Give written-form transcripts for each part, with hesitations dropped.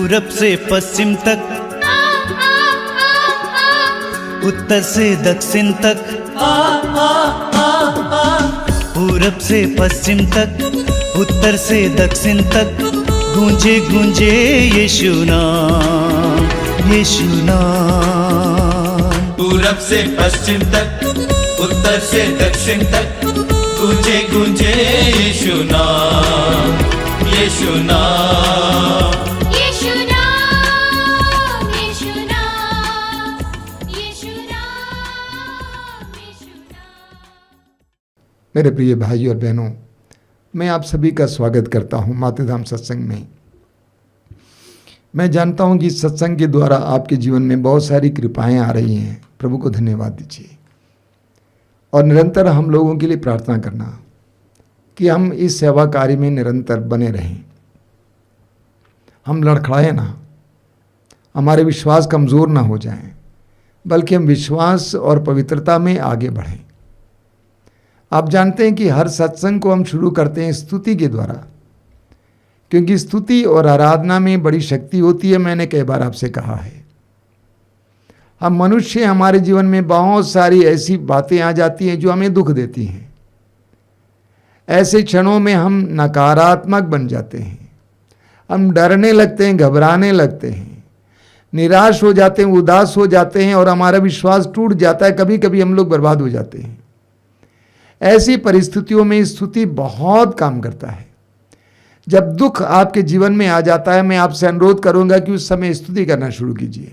पूरब से पश्चिम तक, उत्तर से दक्षिण तक, पूरब से पश्चिम तक, उत्तर से दक्षिण तक गूंजे गूंजे यीशु नाम, यीशु नाम। पूरब से पश्चिम तक, उत्तर से दक्षिण तक गूंजे गूंजे यीशु नाम, यीशु नाम। मेरे प्रिय भाइयों और बहनों, मैं आप सभी का स्वागत करता हूं मातृधाम सत्संग में। मैं जानता हूं कि सत्संग के द्वारा आपके जीवन में बहुत सारी कृपाएं आ रही हैं। प्रभु को धन्यवाद दीजिए और निरंतर हम लोगों के लिए प्रार्थना करना कि हम इस सेवा कार्य में निरंतर बने रहें। हम लड़खड़ाएं ना, हमारे विश्वास कमज़ोर ना हो जाएं, बल्कि हम विश्वास और पवित्रता में आगे बढ़ें। आप जानते हैं कि हर सत्संग को हम शुरू करते हैं स्तुति के द्वारा, क्योंकि स्तुति और आराधना में बड़ी शक्ति होती है। मैंने कई बार आपसे कहा है, हम मनुष्य, हमारे जीवन में बहुत सारी ऐसी बातें आ जाती हैं जो हमें दुख देती हैं। ऐसे क्षणों में हम नकारात्मक बन जाते हैं, हम डरने लगते हैं, घबराने लगते हैं, निराश हो जाते हैं, उदास हो जाते हैं और हमारा विश्वास टूट जाता है। कभी कभी हम लोग बर्बाद हो जाते हैं। ऐसी परिस्थितियों में स्तुति बहुत काम करता है। जब दुख आपके जीवन में आ जाता है, मैं आपसे अनुरोध करूंगा कि उस समय स्तुति करना शुरू कीजिए।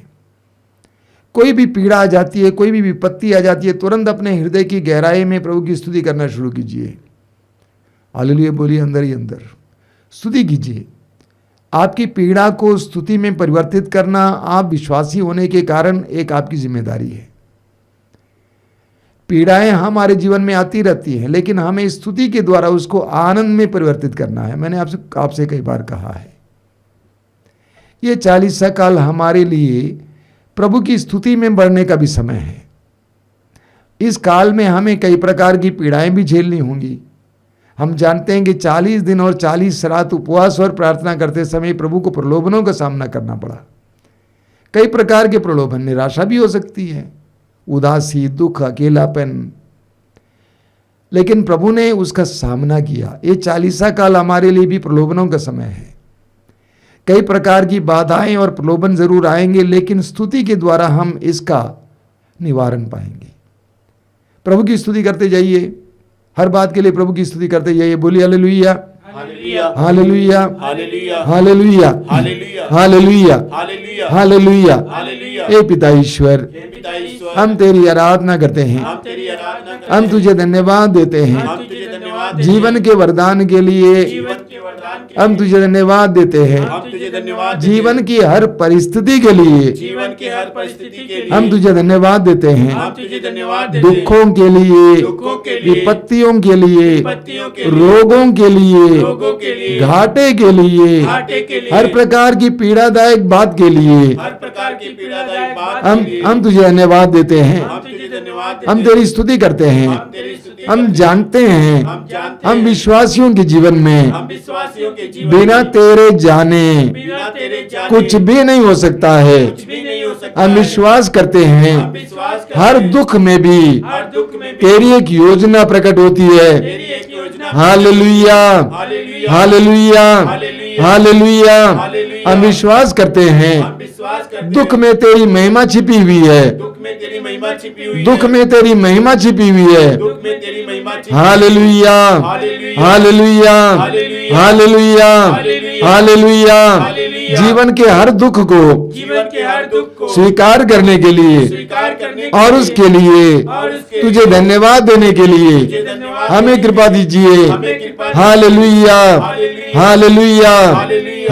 कोई भी पीड़ा आ जाती है, कोई भी विपत्ति आ जाती है, तुरंत अपने हृदय की गहराई में प्रभु की स्तुति करना शुरू कीजिए। हालेलुया बोलिए, अंदर ही अंदर स्तुति कीजिए। आपकी पीड़ा को स्तुति में परिवर्तित करना आप विश्वासी होने के कारण एक आपकी जिम्मेदारी है। पीड़ाएं हमारे जीवन में आती रहती हैं, लेकिन हमें स्तुति के द्वारा उसको आनंद में परिवर्तित करना है। मैंने आपसे कई बार कहा है, ये 40 काल हमारे लिए प्रभु की स्तुति में बढ़ने का भी समय है। इस काल में हमें कई प्रकार की पीड़ाएं भी झेलनी होंगी। हम जानते हैं कि 40 दिन और 40 रात उपवास और प्रार्थना करते समय प्रभु को प्रलोभनों का सामना करना पड़ा। कई प्रकार के प्रलोभन, निराशा भी हो सकती है, उदासी, दुख, अकेलापन, लेकिन प्रभु ने उसका सामना किया। ये 40 काल हमारे लिए भी प्रलोभनों का समय है। कई प्रकार की बाधाएं और प्रलोभन जरूर आएंगे, लेकिन स्तुति के द्वारा हम इसका निवारण पाएंगे। प्रभु की स्तुति करते जाइए, हर बात के लिए प्रभु की स्तुति करते जाइए। बोलिए hallelujah, hallelujah, hallelujah, hallelujah, hallelujah, hallelujah, hallelujah. हे पिता ईश्वर, हम तेरी आराधना करते हैं, हम तुझे धन्यवाद देते हैं जीवन के वरदान के लिए। हम तुझे धन्यवाद देते हैं जीवन की हर परिस्थिति के लिए। हम तुझे धन्यवाद देते हैं दुखों के लिए, विपत्तियों के लिए, रोगों के लिए, घाटे के लिए, हर प्रकार की पीड़ादायक बात के लिए हम तुझे धन्यवाद देते हैं। हम तेरी स्तुति करते हैं। हम जानते हैं हम विश्वासियों के जीवन में बिना तेरे जाने कुछ भी नहीं हो सकता है। हम विश्वास करते हैं हर दुख में भी तेरी एक योजना प्रकट होती है। Hallelujah, hallelujah, hallelujah. हम विश्वास करते हैं दुख में तेरी महिमा छिपी हुई है, दुख में तेरी महिमा छिपी हुई है। Hallelujah, hallelujah, hallelujah, hallelujah. जीवन के हर दुख को जीवन के हर दुख को स्वीकार करने के लिए स्वीकार करने के और लिए उसके लिए और उसके तुझे धन्यवाद देने के लिए तुझे धन्यवाद हमें कृपा दीजिए। हमें कृपा दीजिए। Hallelujah, hallelujah, hallelujah,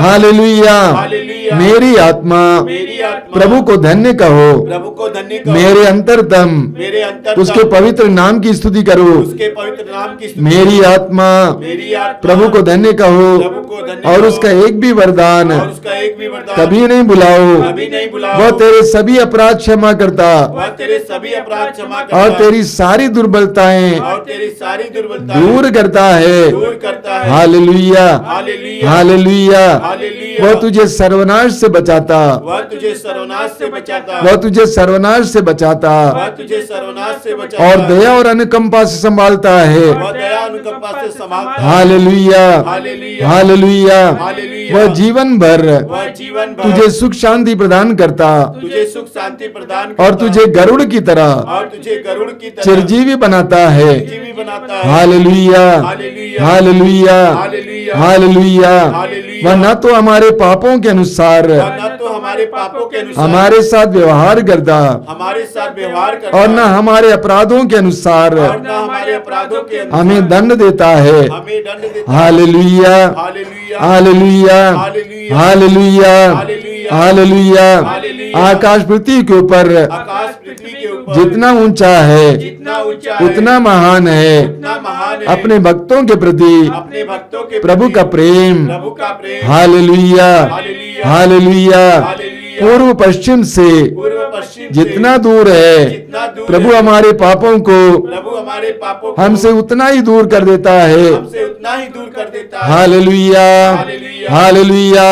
hallelujah. Hallelujah. मेरी आत्मा मेरी आत्मा प्रभु को धन्य कहो, प्रभु को धन्य कहो। मेरे अंतरतम मेरे अंतर उसके पवित्र नाम की स्तुति करो। उसके पवित्र नाम की स्तुति। मेरी आत्मा मेरी आत्मा प्रभु को धन्य कहो प्रभु को धन्य और कहो। उसका एक भी वरदान और उसका एक भी वरदान कभी नहीं बुलाओ। कभी नहीं बुलाओ। वह तेरे सभी अपराध क्षमा करता वह तेरे सभी अपराध क्षमा करता और तेरी सारी दुर्बलताएं और तेरी सारी दुर्बलता दूर करता है। दूर करता है। Hallelujah, hallelujah, hallelujah. हालेलुया। वह तुझे सर्वनाश से बचाता, वह तुझे सर्वनाश से बचाता वह तुझे सर्वनाश से बचाता वह तुझे सर्वनाश से बचाता और दया और अनुकंपा से संभालता है। वह दया अनुकंपा से संभालता है। Hallelujah, hallelujah, hallelujah. हालेलुया। वह जीवन भर वह जीवन भर तुझे सुख शांति प्रदान करता तुझे सुख शांति प्रदान करता और तुझे गरुड़ की तरह और तुझे गरुड़ की तरह चिरजीवी बनाता है। जीवी बनाता है। Hallelujah, hallelujah, hallelujah, hallelujah, hallelujah. Hallelujah. वह न तो हमारे पापों के अनुसार वह न तो हमारे पापों के अनुसार हमारे साथ व्यवहार करता हमारे साथ व्यवहार करता और न हमारे अपराधों के अनुसार और न हमारे अपराधों के अनुसार हमें दंड देता है। हमें दंड देता है। Hallelujah, hallelujah, hallelujah, hallelujah, hallelujah, hallelujah, hallelujah. Hallelujah. आकाश पृथ्वी के ऊपर आकाश पृथ्वी के ऊपर जितना ऊंचा है जितना ऊंचा है उतना महान है उतना महान है अपने भक्तों के प्रति अपने भक्तों के प्रभु प्रति का प्रेम। प्रभु का प्रेम। Hallelujah, hallelujah, hallelujah. हालेलुया। पूर्व पश्चिम से पूर्व पश्चिम जितना से दूर है जितना दूर प्रभु है, हमारे पापों को प्रभु हमारे पापों को हमसे उतना ही दूर कर देता है। हमसे उतना ही दूर कर देता है। Hallelujah, hallelujah, hallelujah,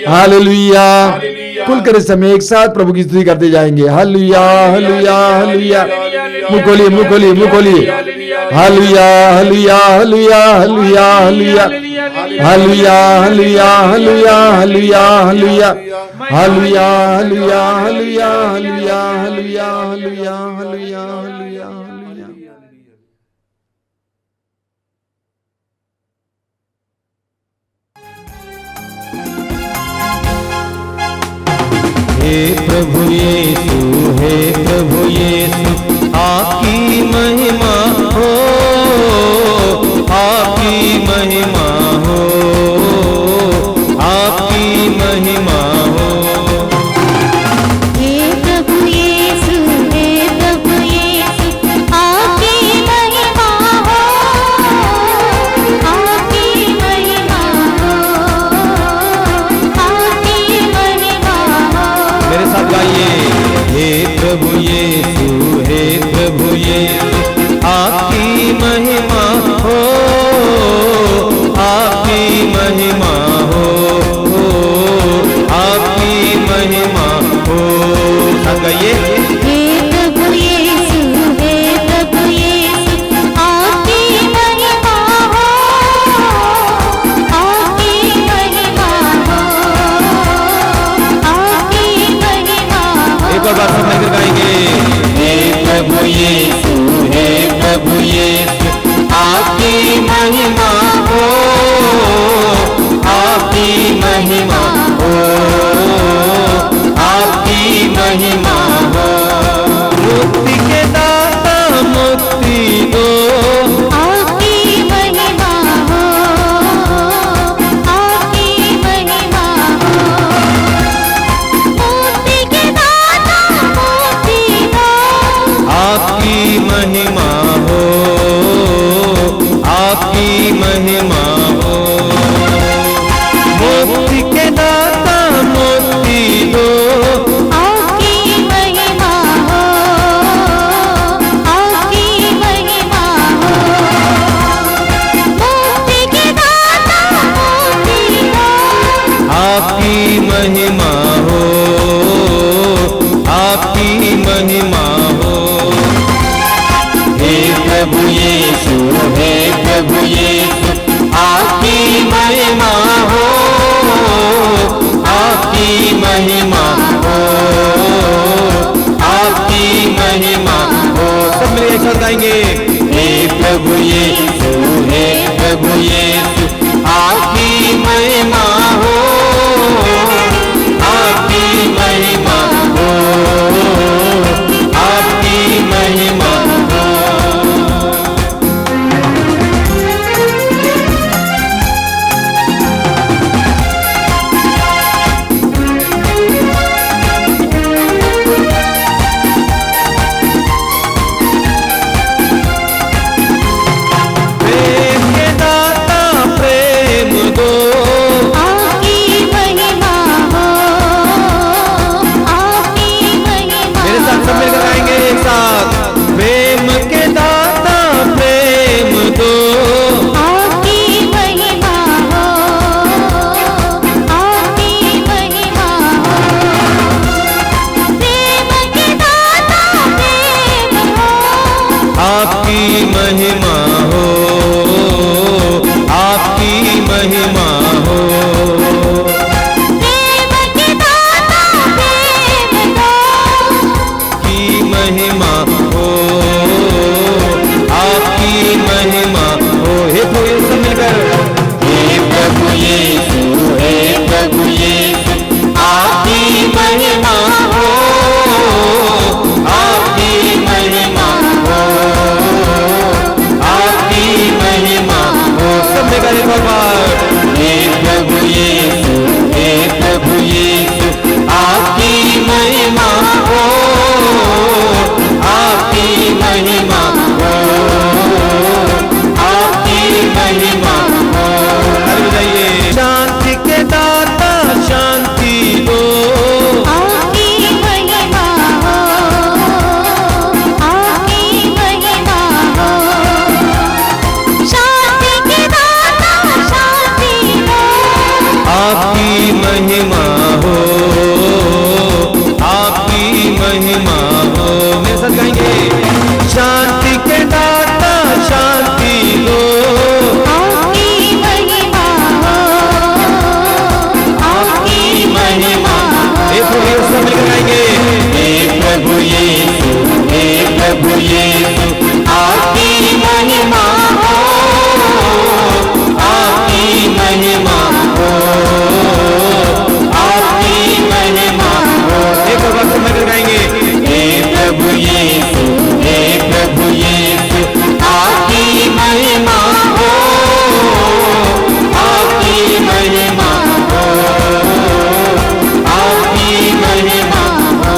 hallelujah, hallelujah. Hallelujah. कुल करे समय एक साथ प्रभु की स्तुति करते जाएंगे। Hallelujah, hallelujah, hallelujah. मुंह खोलिए, मुंह खोलिए, मुंह खोलिए। Hallelujah, hallelujah, hallelujah, hallelujah, hallelujah, hallelujah, hallelujah, hallelujah, hallelujah, hallelujah, hallelujah, hallelujah, hallelujah, hallelujah, hallelujah, hallelujah, hallelujah, hallelujah, hallelujah. हे प्रभु यीशु, हे प्रभु यीशु, आपकी महिमा हो, आपकी महिमा हो, आपकी महिमा हो। हे प्रभु यीशु, हे प्रभु यीशु, आपकी महिमा हो, आपकी महिमा हो, आपकी महिमा हो। मेरे साथ गाइए। हे प्रभु यीशु, हे प्रभु यीशु, आपकी महिमा हो, आपकी महिमा हो, आपकी महिमा हो। साथ गाइए। हे प्रभु यीशु, हे प्रभु यीशु, आपकी महिमा हो, आपकी महिमा हो, आपकी महिमा हो। एक और बार सब मिलकर गाएंगे। हे प्रभु यीशु, हे प्रभु यीशु, आपकी महिमा हो, आपकी महिमा हो, आपकी महिमा हो। मुक्ति के दाता मुक्ति दो, आपकी महिमा हो, आपकी महिमा हो। मुक्ति के दाता मुक्ति दो, आपकी महिमा हो, आपकी महिमा हो। मुक्ति के दाता मुक्ति दो, आपकी महिमा हो, आपकी महिमा हो। मुक्ति के दाता मुक्ति दो, आपकी महिमा हो, आपकी महिमा हो। हे प्रभु यीशु, हे प्रभु यीशु, आपकी महिमा हो, आपकी महिमा हो, आपकी महिमा हो। सब मिलकर एक साथ गाएंगे। हे प्रभु यीशु, हे प्रभु यीशु, आपकी महिमा हो, प्रभु यीशु, हे प्रभु यीशु, आपकी महिमा हो, आपकी महिमा हो, आपकी महिमा हो। एक बार समझ गाएंगे, हे प्रभु यीशु, हे प्रभु यीशु, आपकी महिमा हो, आपकी महिमा हो, आपकी महिमा हो।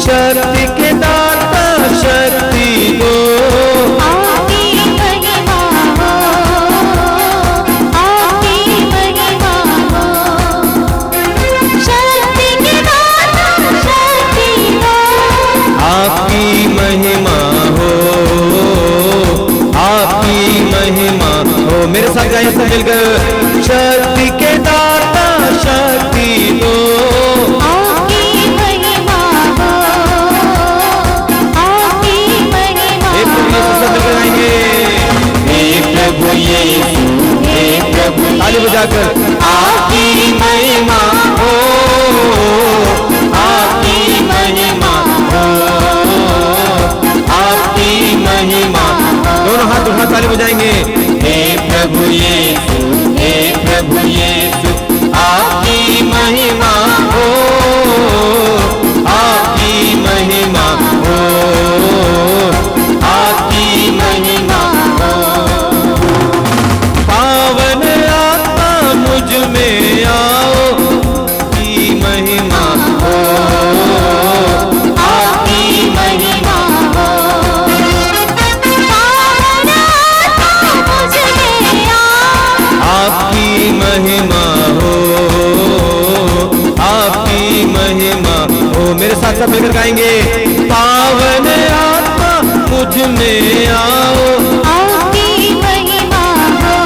शक्ति के दाता शक्ति दो, आपकी महिमा हो, आपकी महिमा हो। शक्ति के दाता शक्ति दो, आपकी महिमा हो, आपकी महिमा हो। मेरे साथ गाइए सब मिलकर, शक्ति के दाता शक्ति दो, आपकी महिमा हो, आपकी महिमा हे प्रभु यीशु सब मिलकर गाएंगे, हे प्रभु यीशु, हे प्रभु, ताली बजाकर, आपकी महिमा हो, आपकी महिमा हो, आपकी महिमा। दोनों हाथ उठा ताली बजाएंगे, हे प्रभु यीशु, हे प्रभु यीशु, आपकी महिमा हो, आपकी महिमा हो, आपकी महिमा हो। पावन आत्मा मुझ में आओ, की महिमा हो, आपकी महिमा हो। पावन आत्मा मुझ में आओ, आपकी महिमा हो, आपकी महिमा हो। मेरे साथ साथ मिलकर गाएंगे, पावन आत्मा मुझ में आओ, आपकी महिमा हो,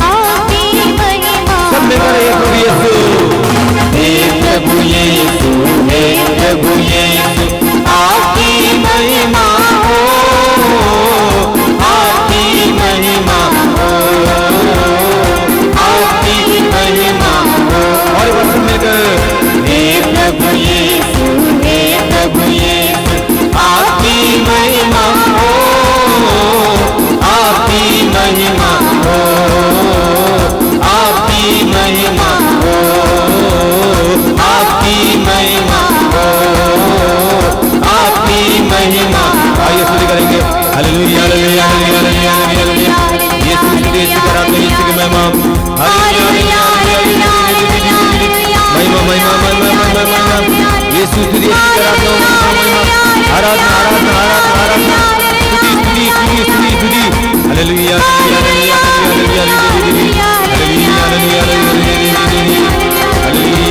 आपकी महिमा सब मिलकर हे प्रभु यीशु, हे प्रभु यीशु, हे प्रभु यीशु, आपकी महिमा हो, आपकी महिमा हो, आपकी महिमा हो। और एक बार सब मिलकर, हे प्रभु यीशु, हे प्रभु यीशु, आपकी महिमा हो, आपकी महिमा हो, आपकी महिमा हो, आपकी महिमा हो, आपकी महिमा। आइए शुरू करेंगे, hallelujah hallelujah hallelujah hallelujah hallelujah. यीशु की स्तुति कराते हैं, यीशु की महिमा, हालेलुया हालेलुया हालेलुया हालेलुया। महिमा महिमा महिमा महिमा महिमा। यीशु स्तुति कराते हैं, महिमा आराधना आराधना आराधना आराधना, स्तुति स्तुति स्तुति स्तुति स्तुति। Hallelujah hallelujah hallelujah hallelujah hallelujah hallelujah hallelujah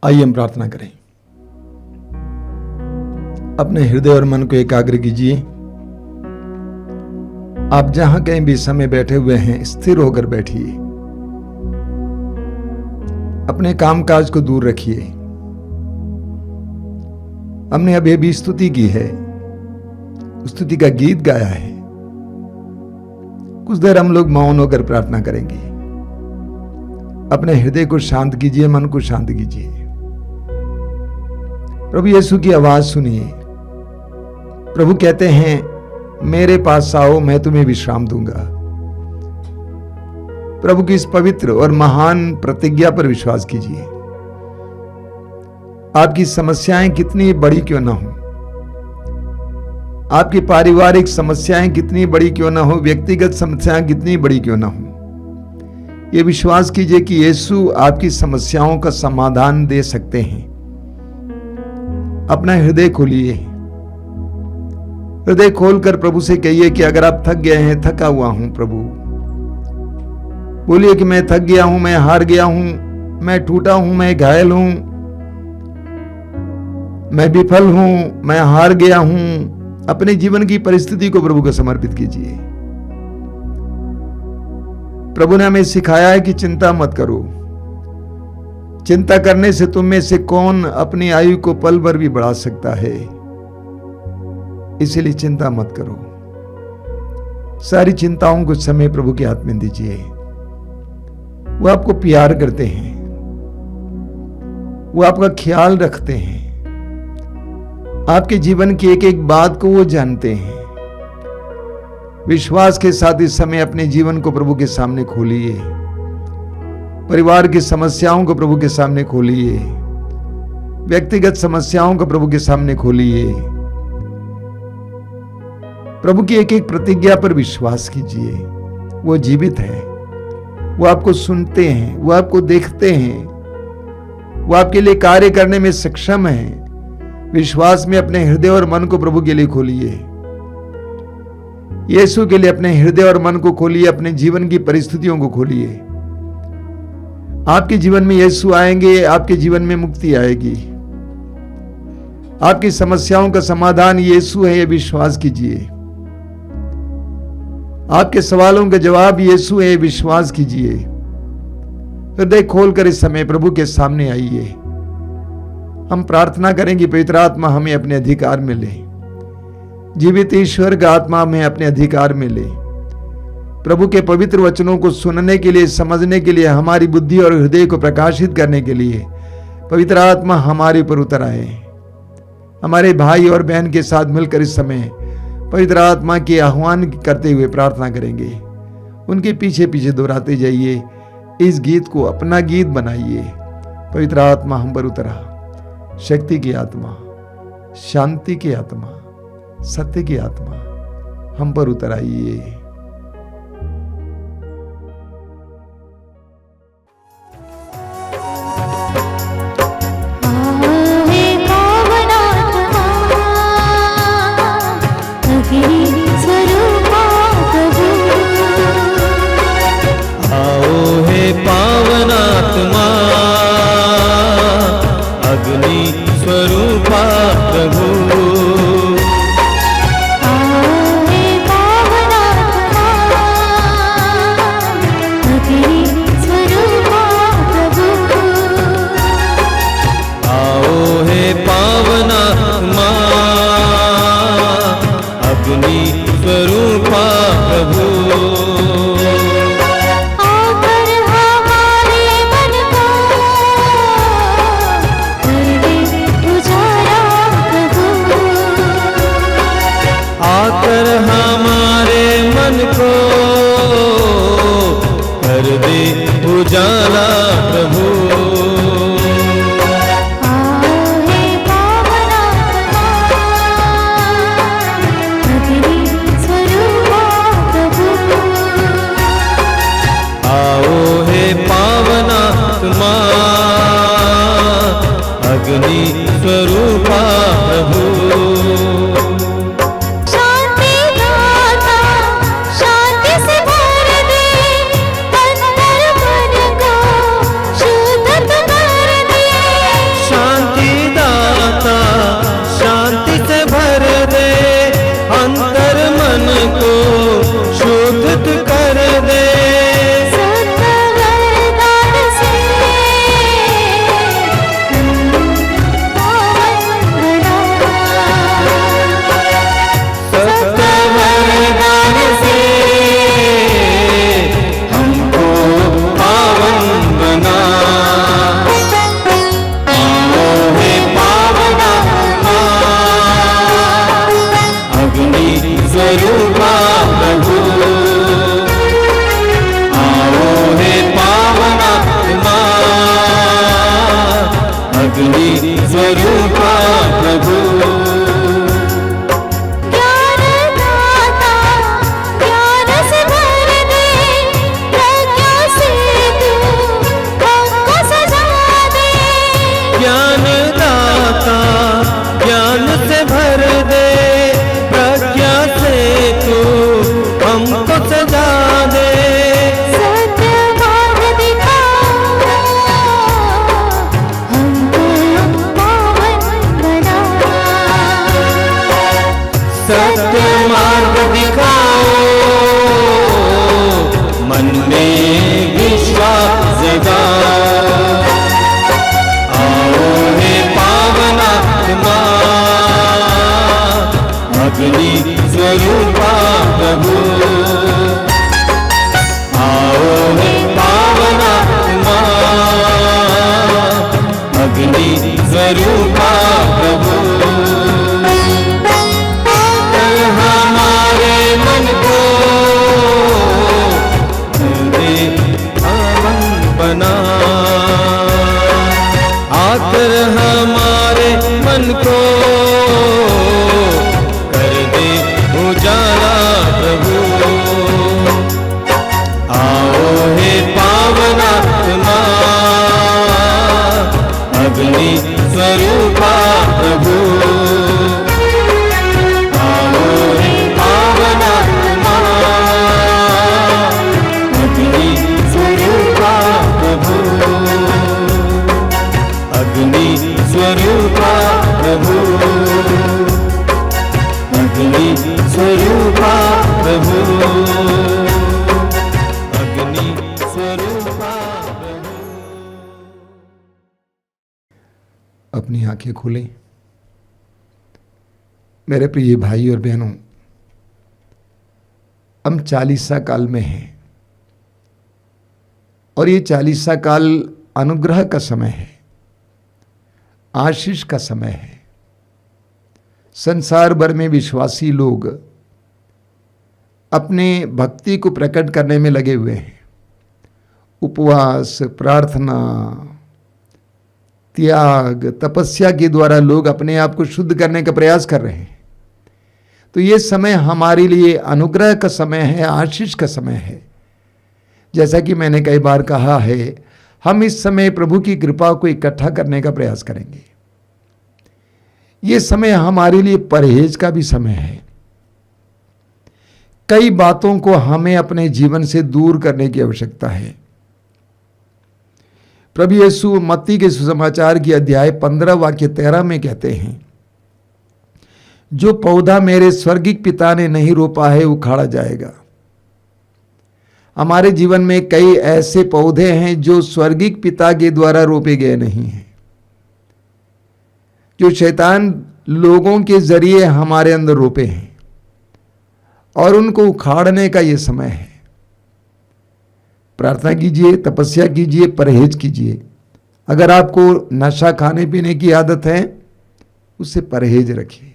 आइए हम प्रार्थना करें। अपने हृदय और मन को एकाग्र कीजिए। आप जहां कहीं भी समय बैठे हुए हैं, स्थिर होकर बैठिए। अपने कामकाज को दूर रखिए। हमने अभी अभी स्तुति की है, स्तुति का गीत गाया है। कुछ देर हम लोग मौन होकर प्रार्थना करेंगे। अपने हृदय को शांत कीजिए, मन को शांत कीजिए। प्रभु यीशु की आवाज सुनिए। प्रभु कहते हैं, मेरे पास आओ, मैं तुम्हें विश्राम दूंगा। प्रभु की इस पवित्र और महान प्रतिज्ञा पर विश्वास कीजिए। आपकी समस्याएं कितनी बड़ी क्यों ना हो, आपकी पारिवारिक समस्याएं कितनी बड़ी क्यों ना हो, व्यक्तिगत समस्याएं कितनी बड़ी क्यों ना हो, यह विश्वास कीजिए कि यीशु आपकी समस्याओं का समाधान दे सकते हैं। अपना हृदय खोलिए। हृदय खोलकर प्रभु से कहिए कि अगर आप थक गए हैं, थका हुआ हूं प्रभु। बोलिए कि मैं थक गया हूं, मैं हार गया हूं, मैं टूटा हूं, मैं घायल हूं, मैं विफल हूं, मैं हार गया हूं। अपने जीवन की परिस्थिति को प्रभु को समर्पित कीजिए। प्रभु ने हमें सिखाया है कि चिंता मत करो। चिंता करने से तुम में से कौन अपनी आयु को पल भर भी बढ़ा सकता है। इसीलिए चिंता मत करो। सारी चिंताओं को समय प्रभु के हाथ में दीजिए। वो आपको प्यार करते हैं, वो आपका ख्याल रखते हैं, आपके जीवन की एक एक बात को वो जानते हैं। विश्वास के साथ इस समय अपने जीवन को प्रभु के सामने खोलिए। परिवार की समस्याओं को प्रभु के सामने खोलिए। व्यक्तिगत समस्याओं को प्रभु के सामने खोलिए। प्रभु की एक एक प्रतिज्ञा पर विश्वास कीजिए। वो जीवित है, वो आपको सुनते हैं, वो आपको देखते हैं, वो आपके लिए कार्य करने में सक्षम है। विश्वास में अपने हृदय और मन को प्रभु के लिए खोलिए। यीशु के लिए अपने हृदय और मन को खोलिए। अपने जीवन की परिस्थितियों को खोलिए। आपके जीवन में यीशु आएंगे, आपके जीवन में मुक्ति आएगी। आपकी समस्याओं का समाधान यीशु है, ये विश्वास कीजिए। आपके सवालों का जवाब यीशु है, विश्वास कीजिए। हृदय खोलकर इस समय प्रभु के सामने आइए। हम प्रार्थना करेंगे पवित्र आत्मा हमें अपने अधिकार में ले। जीवित ईश्वर का आत्मा हमें अपने अधिकार में ले। प्रभु के पवित्र वचनों को सुनने के लिए, समझने के लिए, हमारी बुद्धि और हृदय को प्रकाशित करने के लिए पवित्र आत्मा हमारे ऊपर उतर आए। हमारे भाई और बहन के साथ मिलकर इस समय पवित्र आत्मा के आह्वान करते हुए प्रार्थना करेंगे। उनके पीछे पीछे दोहराते जाइए। इस गीत को अपना गीत बनाइए। पवित्र आत्मा हम पर उतरा। शक्ति की आत्मा, शांति की आत्मा, सत्य की आत्मा हम पर उतर आइए। शांति से भर दे अंतर मन को। अगर हमारे मन को कर दे उजाला प्रभु। आओ हे पावनात्मा अग्नि स्वरूपा प्रभु। आओ हे पावनात्मा अग्नि स्वरूपा प्रभु। अग्नि स्वरूपा प्रभु। अग्नि स्वरूपा प्रभु। अग्नि स्वरूपा प्रभु। अपनी आंखें खोलें। मेरे प्रिय भाई और बहनों, हम 40सा काल में हैं और ये 40सा काल अनुग्रह का समय है, आशीष का समय है। संसार भर में विश्वासी लोग अपने भक्ति को प्रकट करने में लगे हुए हैं। उपवास, प्रार्थना, त्याग, तपस्या के द्वारा लोग अपने आप को शुद्ध करने का प्रयास कर रहे हैं। तो ये समय हमारे लिए अनुग्रह का समय है, आशीष का समय है। जैसा कि मैंने कई बार कहा है, हम इस समय प्रभु की कृपा को इकट्ठा करने का प्रयास करेंगे। ये समय हमारे लिए परहेज का भी समय है। कई बातों को हमें अपने जीवन से दूर करने की आवश्यकता है। प्रभु यीशु मत्ती के सुसमाचार की अध्याय 15 वाक्य 13 में कहते हैं, जो पौधा मेरे स्वर्गिक पिता ने नहीं रोपा है उखाड़ा जाएगा। हमारे जीवन में कई ऐसे पौधे हैं जो स्वर्गिक पिता के द्वारा रोपे गए नहीं हैं, जो शैतान लोगों के जरिए हमारे अंदर रोपे हैं, और उनको उखाड़ने का ये समय है। प्रार्थना कीजिए, तपस्या कीजिए, परहेज कीजिए। अगर आपको नशा खाने पीने की आदत है, उससे परहेज रखिए।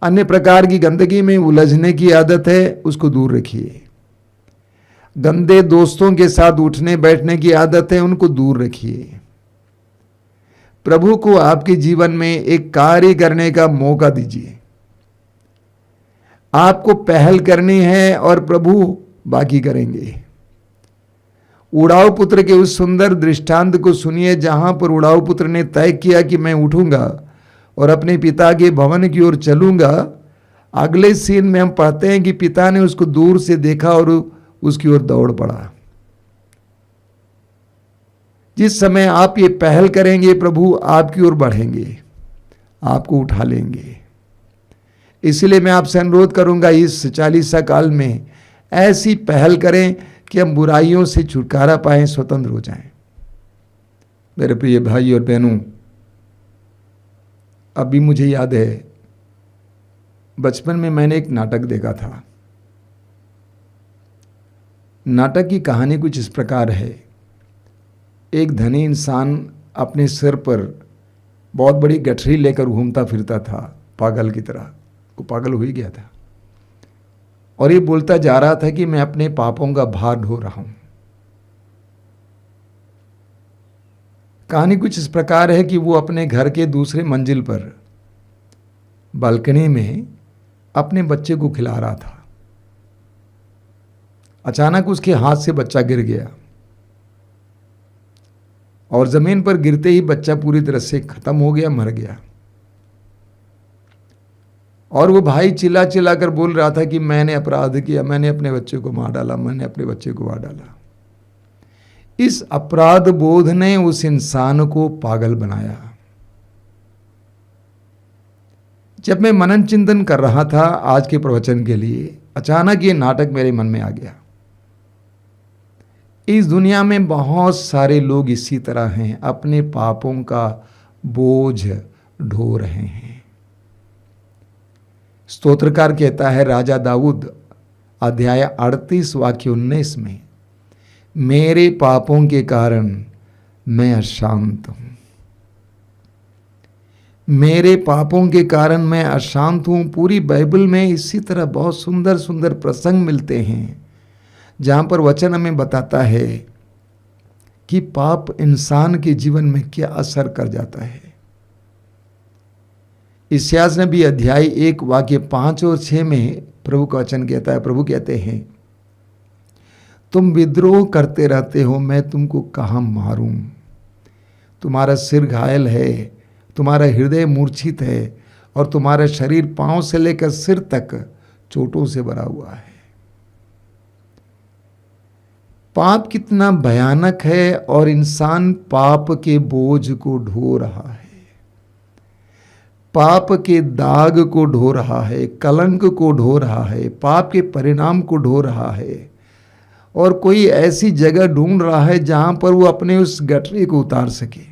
अन्य प्रकार की गंदगी में उलझने की आदत है, उसको दूर रखिए। गंदे दोस्तों के साथ उठने बैठने की आदत है, उनको दूर रखिए। प्रभु को आपके जीवन में एक कार्य करने का मौका दीजिए। आपको पहल करनी है और प्रभु बाकी करेंगे। उड़ाऊ पुत्र के उस सुंदर दृष्टांत को सुनिए, जहां पर उड़ाऊ पुत्र ने तय किया कि मैं उठूंगा और अपने पिता के भवन की ओर चलूंगा। अगले सीन में हम पढ़ते हैं कि पिता ने उसको दूर से देखा और उसकी ओर दौड़ पड़ा। जिस समय आप ये पहल करेंगे, प्रभु आपकी ओर बढ़ेंगे, आपको उठा लेंगे। इसलिए मैं आपसे अनुरोध करूंगा, इस 40सा काल में ऐसी पहल करें कि हम बुराइयों से छुटकारा पाएं, स्वतंत्र हो जाएं। मेरे प्रिय भाई और बहनों, अभी मुझे याद है, बचपन में मैंने एक नाटक देखा था। नाटक की कहानी कुछ इस प्रकार है। एक धनी इंसान अपने सिर पर बहुत बड़ी गठरी लेकर घूमता फिरता था, पागल की तरह। वो पागल हो ही गया था और ये बोलता जा रहा था कि मैं अपने पापों का भार ढो रहा हूं। कहानी कुछ इस प्रकार है कि वो अपने घर के दूसरे मंजिल पर बालकनी में अपने बच्चे को खिला रहा था। अचानक उसके हाथ से बच्चा गिर गया और जमीन पर गिरते ही बच्चा पूरी तरह से खत्म हो गया, मर गया। और वो भाई चिल्ला चिल्ला कर बोल रहा था कि मैंने अपराध किया, मैंने अपने बच्चे को मार डाला, मैंने अपने बच्चे को मार डाला। इस अपराध बोध ने उस इंसान को पागल बनाया। जब मैं मनन चिंतन कर रहा था आज के प्रवचन के लिए, अचानक ये नाटक मेरे मन में आ गया। इस दुनिया में बहुत सारे लोग इसी तरह हैं, अपने पापों का बोझ ढो रहे हैं। स्तोत्रकार कहता है, राजा दाऊद अध्याय 38 वाक्य 19 में, मेरे पापों के कारण मैं अशांत हूं। मेरे पापों के कारण मैं अशांत हूं। पूरी बाइबल में इसी तरह बहुत सुंदर सुंदर प्रसंग मिलते हैं जहां पर वचन हमें बताता है कि पाप इंसान के जीवन में क्या असर कर जाता है। इस्यास नबी अध्याय 1 वाक्य 5 और 6 में प्रभु का वचन कहता है, प्रभु कहते हैं, तुम विद्रोह करते रहते हो, मैं तुमको कहाँ मारूं। तुम्हारा सिर घायल है, तुम्हारा हृदय मूर्छित है और तुम्हारा शरीर पांव से लेकर सिर तक चोटों से भरा हुआ है। पाप कितना भयानक है और इंसान पाप के बोझ को ढो रहा है, पाप के दाग को ढो रहा है, कलंक को ढो रहा है, पाप के परिणाम को ढो रहा है और कोई ऐसी जगह ढूंढ रहा है जहां पर वो अपने उस गठरी को उतार सके।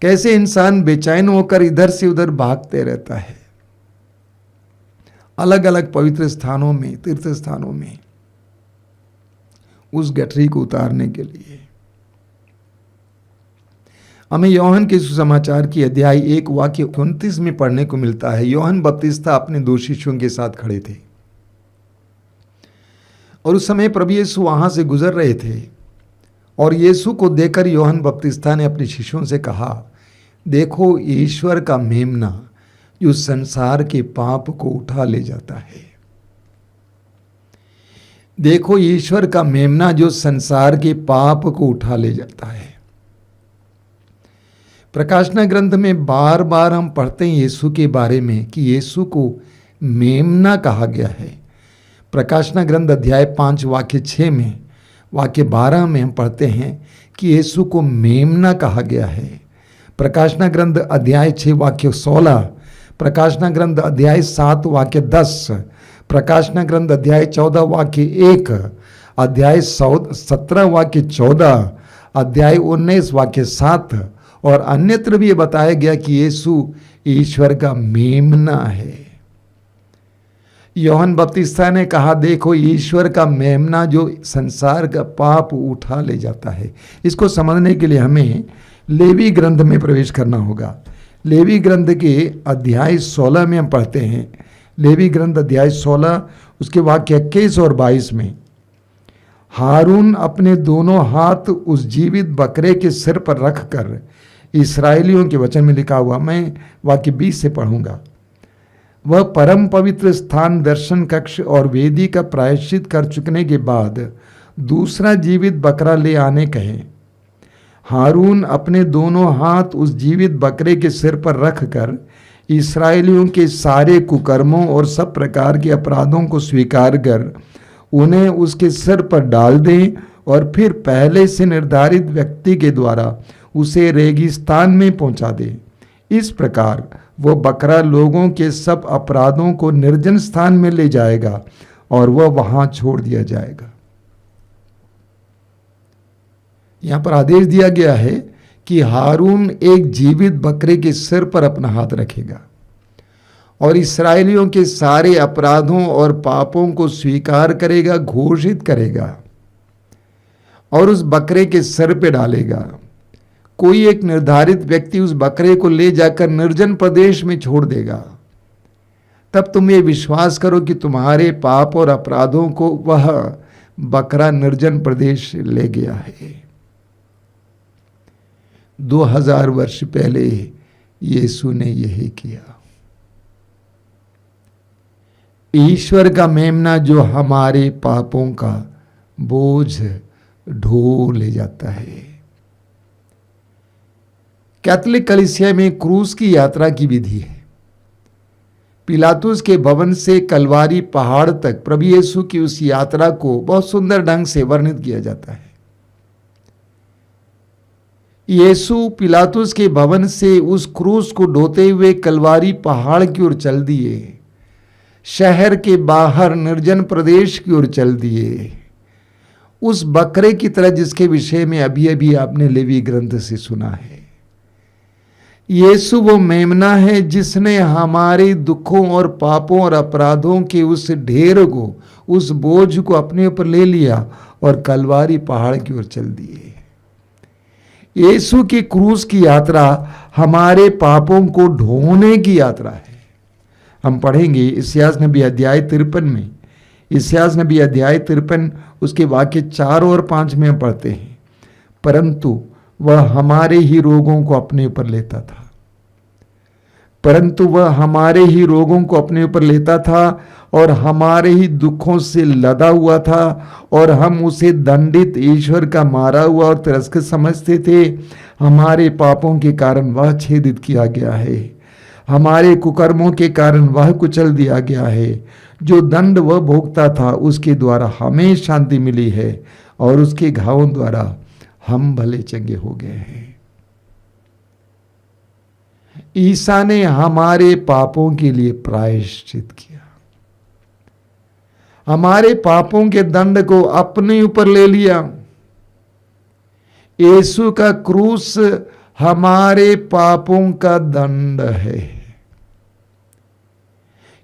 कैसे इंसान बेचैन होकर इधर से उधर भागते रहता है, अलग अलग पवित्र स्थानों में, तीर्थ स्थानों में, उस गठरी को उतारने के लिए। हमें यूहन्ना के सुसमाचार की अध्याय 1 वाक्य 29 में पढ़ने को मिलता है, यूहन्ना बपतिस्ता अपने 2 शिष्यों के साथ खड़े थे और उस समय प्रभु यीशु वहां से गुजर रहे थे और यीशु को देखकर यूहन्ना बपतिस्ता ने अपने शिष्यों से कहा, देखो ईश्वर का मेमना जो संसार के पाप को उठा ले जाता है। देखो ईश्वर का मेमना जो संसार के पाप को उठा ले जाता है। प्रकाशना ग्रंथ में बार बार हम पढ़ते हैं यीशु के बारे में कि यीशु को मेमना कहा गया है। प्रकाशना ग्रंथ अध्याय 5 वाक्य 6 में, वाक्य 12 में हम पढ़ते हैं कि यीशु को मेमना कहा गया है। प्रकाशना ग्रंथ अध्याय 6 वाक्य 16, प्रकाशना ग्रंथ अध्याय 7 वाक्य 10, प्रकाशना ग्रंथ अध्याय 14 वाक्य 1, अध्याय 17 वाक्य 14, अध्याय 19 वाक्य 7 और अन्यत्र भी ये बताया गया कि यीशु ईश्वर का मेमना है। यूहन्ना बपतिस्ता ने कहा, देखो ईश्वर का मेमना जो संसार का पाप उठा ले जाता है। इसको समझने के लिए हमें लेवी ग्रंथ में प्रवेश करना होगा। लेवी ग्रंथ के अध्याय 16 में हम पढ़ते हैं, लेवी ग्रंथ अध्याय 16 उसके वाक्य 21 और 22 में, हारून अपने दोनों हाथ उस जीवित बकरे के सिर पर रखकर, इस्राएलियों के वचन में लिखा हुआ, मैं वाक्य 20 से पढ़ूंगा, वह परम पवित्र स्थान, दर्शन कक्ष और वेदी का प्रायश्चित कर चुकने के बाद दूसरा जीवित बकरा ले आने कहे। हारून अपने दोनों हाथ उस जीवित बकरे के सिर पर रखकर इस्राएलियों के सारे कुकर्मों और सब प्रकार के अपराधों को स्वीकार कर उन्हें उसके सिर पर डाल दें और फिर पहले से निर्धारित व्यक्ति के द्वारा उसे रेगिस्तान में पहुंचा दे। इस प्रकार वो बकरा लोगों के सब अपराधों को निर्जन स्थान में ले जाएगा और वह वहां छोड़ दिया जाएगा। यहां पर आदेश दिया गया है कि हारून एक जीवित बकरे के सिर पर अपना हाथ रखेगा और इस्राएलियों के सारे अपराधों और पापों को स्वीकार करेगा, घोषित करेगा और उस बकरे के सिर पे डालेगा। कोई एक निर्धारित व्यक्ति उस बकरे को ले जाकर निर्जन प्रदेश में छोड़ देगा। तब तुम ये विश्वास करो कि तुम्हारे पाप और अपराधों को वह बकरा निर्जन प्रदेश ले गया है। 2000 वर्ष पहले यीशु ने यही किया। ईश्वर का मेमना जो हमारे पापों का बोझ ढो ले जाता है। कैथोलिक कलीसिया में क्रूस की यात्रा की विधि है। पिलातुस के भवन से कलवारी पहाड़ तक प्रभु यीशु की उस यात्रा को बहुत सुंदर ढंग से वर्णित किया जाता है। यीशु पिलातुस के भवन से उस क्रूस को ढोते हुए कलवारी पहाड़ की ओर चल दिए, शहर के बाहर निर्जन प्रदेश की ओर चल दिए, उस बकरे की तरह जिसके विषय में अभी अभी आपने लेवी ग्रंथ से सुना है। यीशु वो मेमना है जिसने हमारे दुखों और पापों और अपराधों के उस ढेर को, उस बोझ को अपने ऊपर ले लिया और कलवारी पहाड़ की ओर चल दिए। यीशु की क्रूस की यात्रा हमारे पापों को ढोने की यात्रा है। हम पढ़ेंगे इस्यास नबी अध्याय 53 में इस्यास नबी अध्याय 53 उसके वाक्य 4 और 5 में हम पढ़ते हैं, परंतु वह हमारे ही रोगों को अपने ऊपर लेता था, परंतु वह हमारे ही रोगों को अपने ऊपर लेता था और हमारे ही दुखों से लदा हुआ था, और हम उसे दंडित, ईश्वर का मारा हुआ और तिरस्कृत समझते थे। हमारे पापों के कारण वह छेदित किया गया है, हमारे कुकर्मों के कारण वह कुचल दिया गया है। जो दंड वह भोगता था उसके द्वारा हमें शांति मिली है, और उसके घावों द्वारा हम भले चंगे हो गए हैं। ईसा ने हमारे पापों के लिए प्रायश्चित किया, हमारे पापों के दंड को अपने ऊपर ले लिया। यीशु का क्रूस हमारे पापों का दंड है,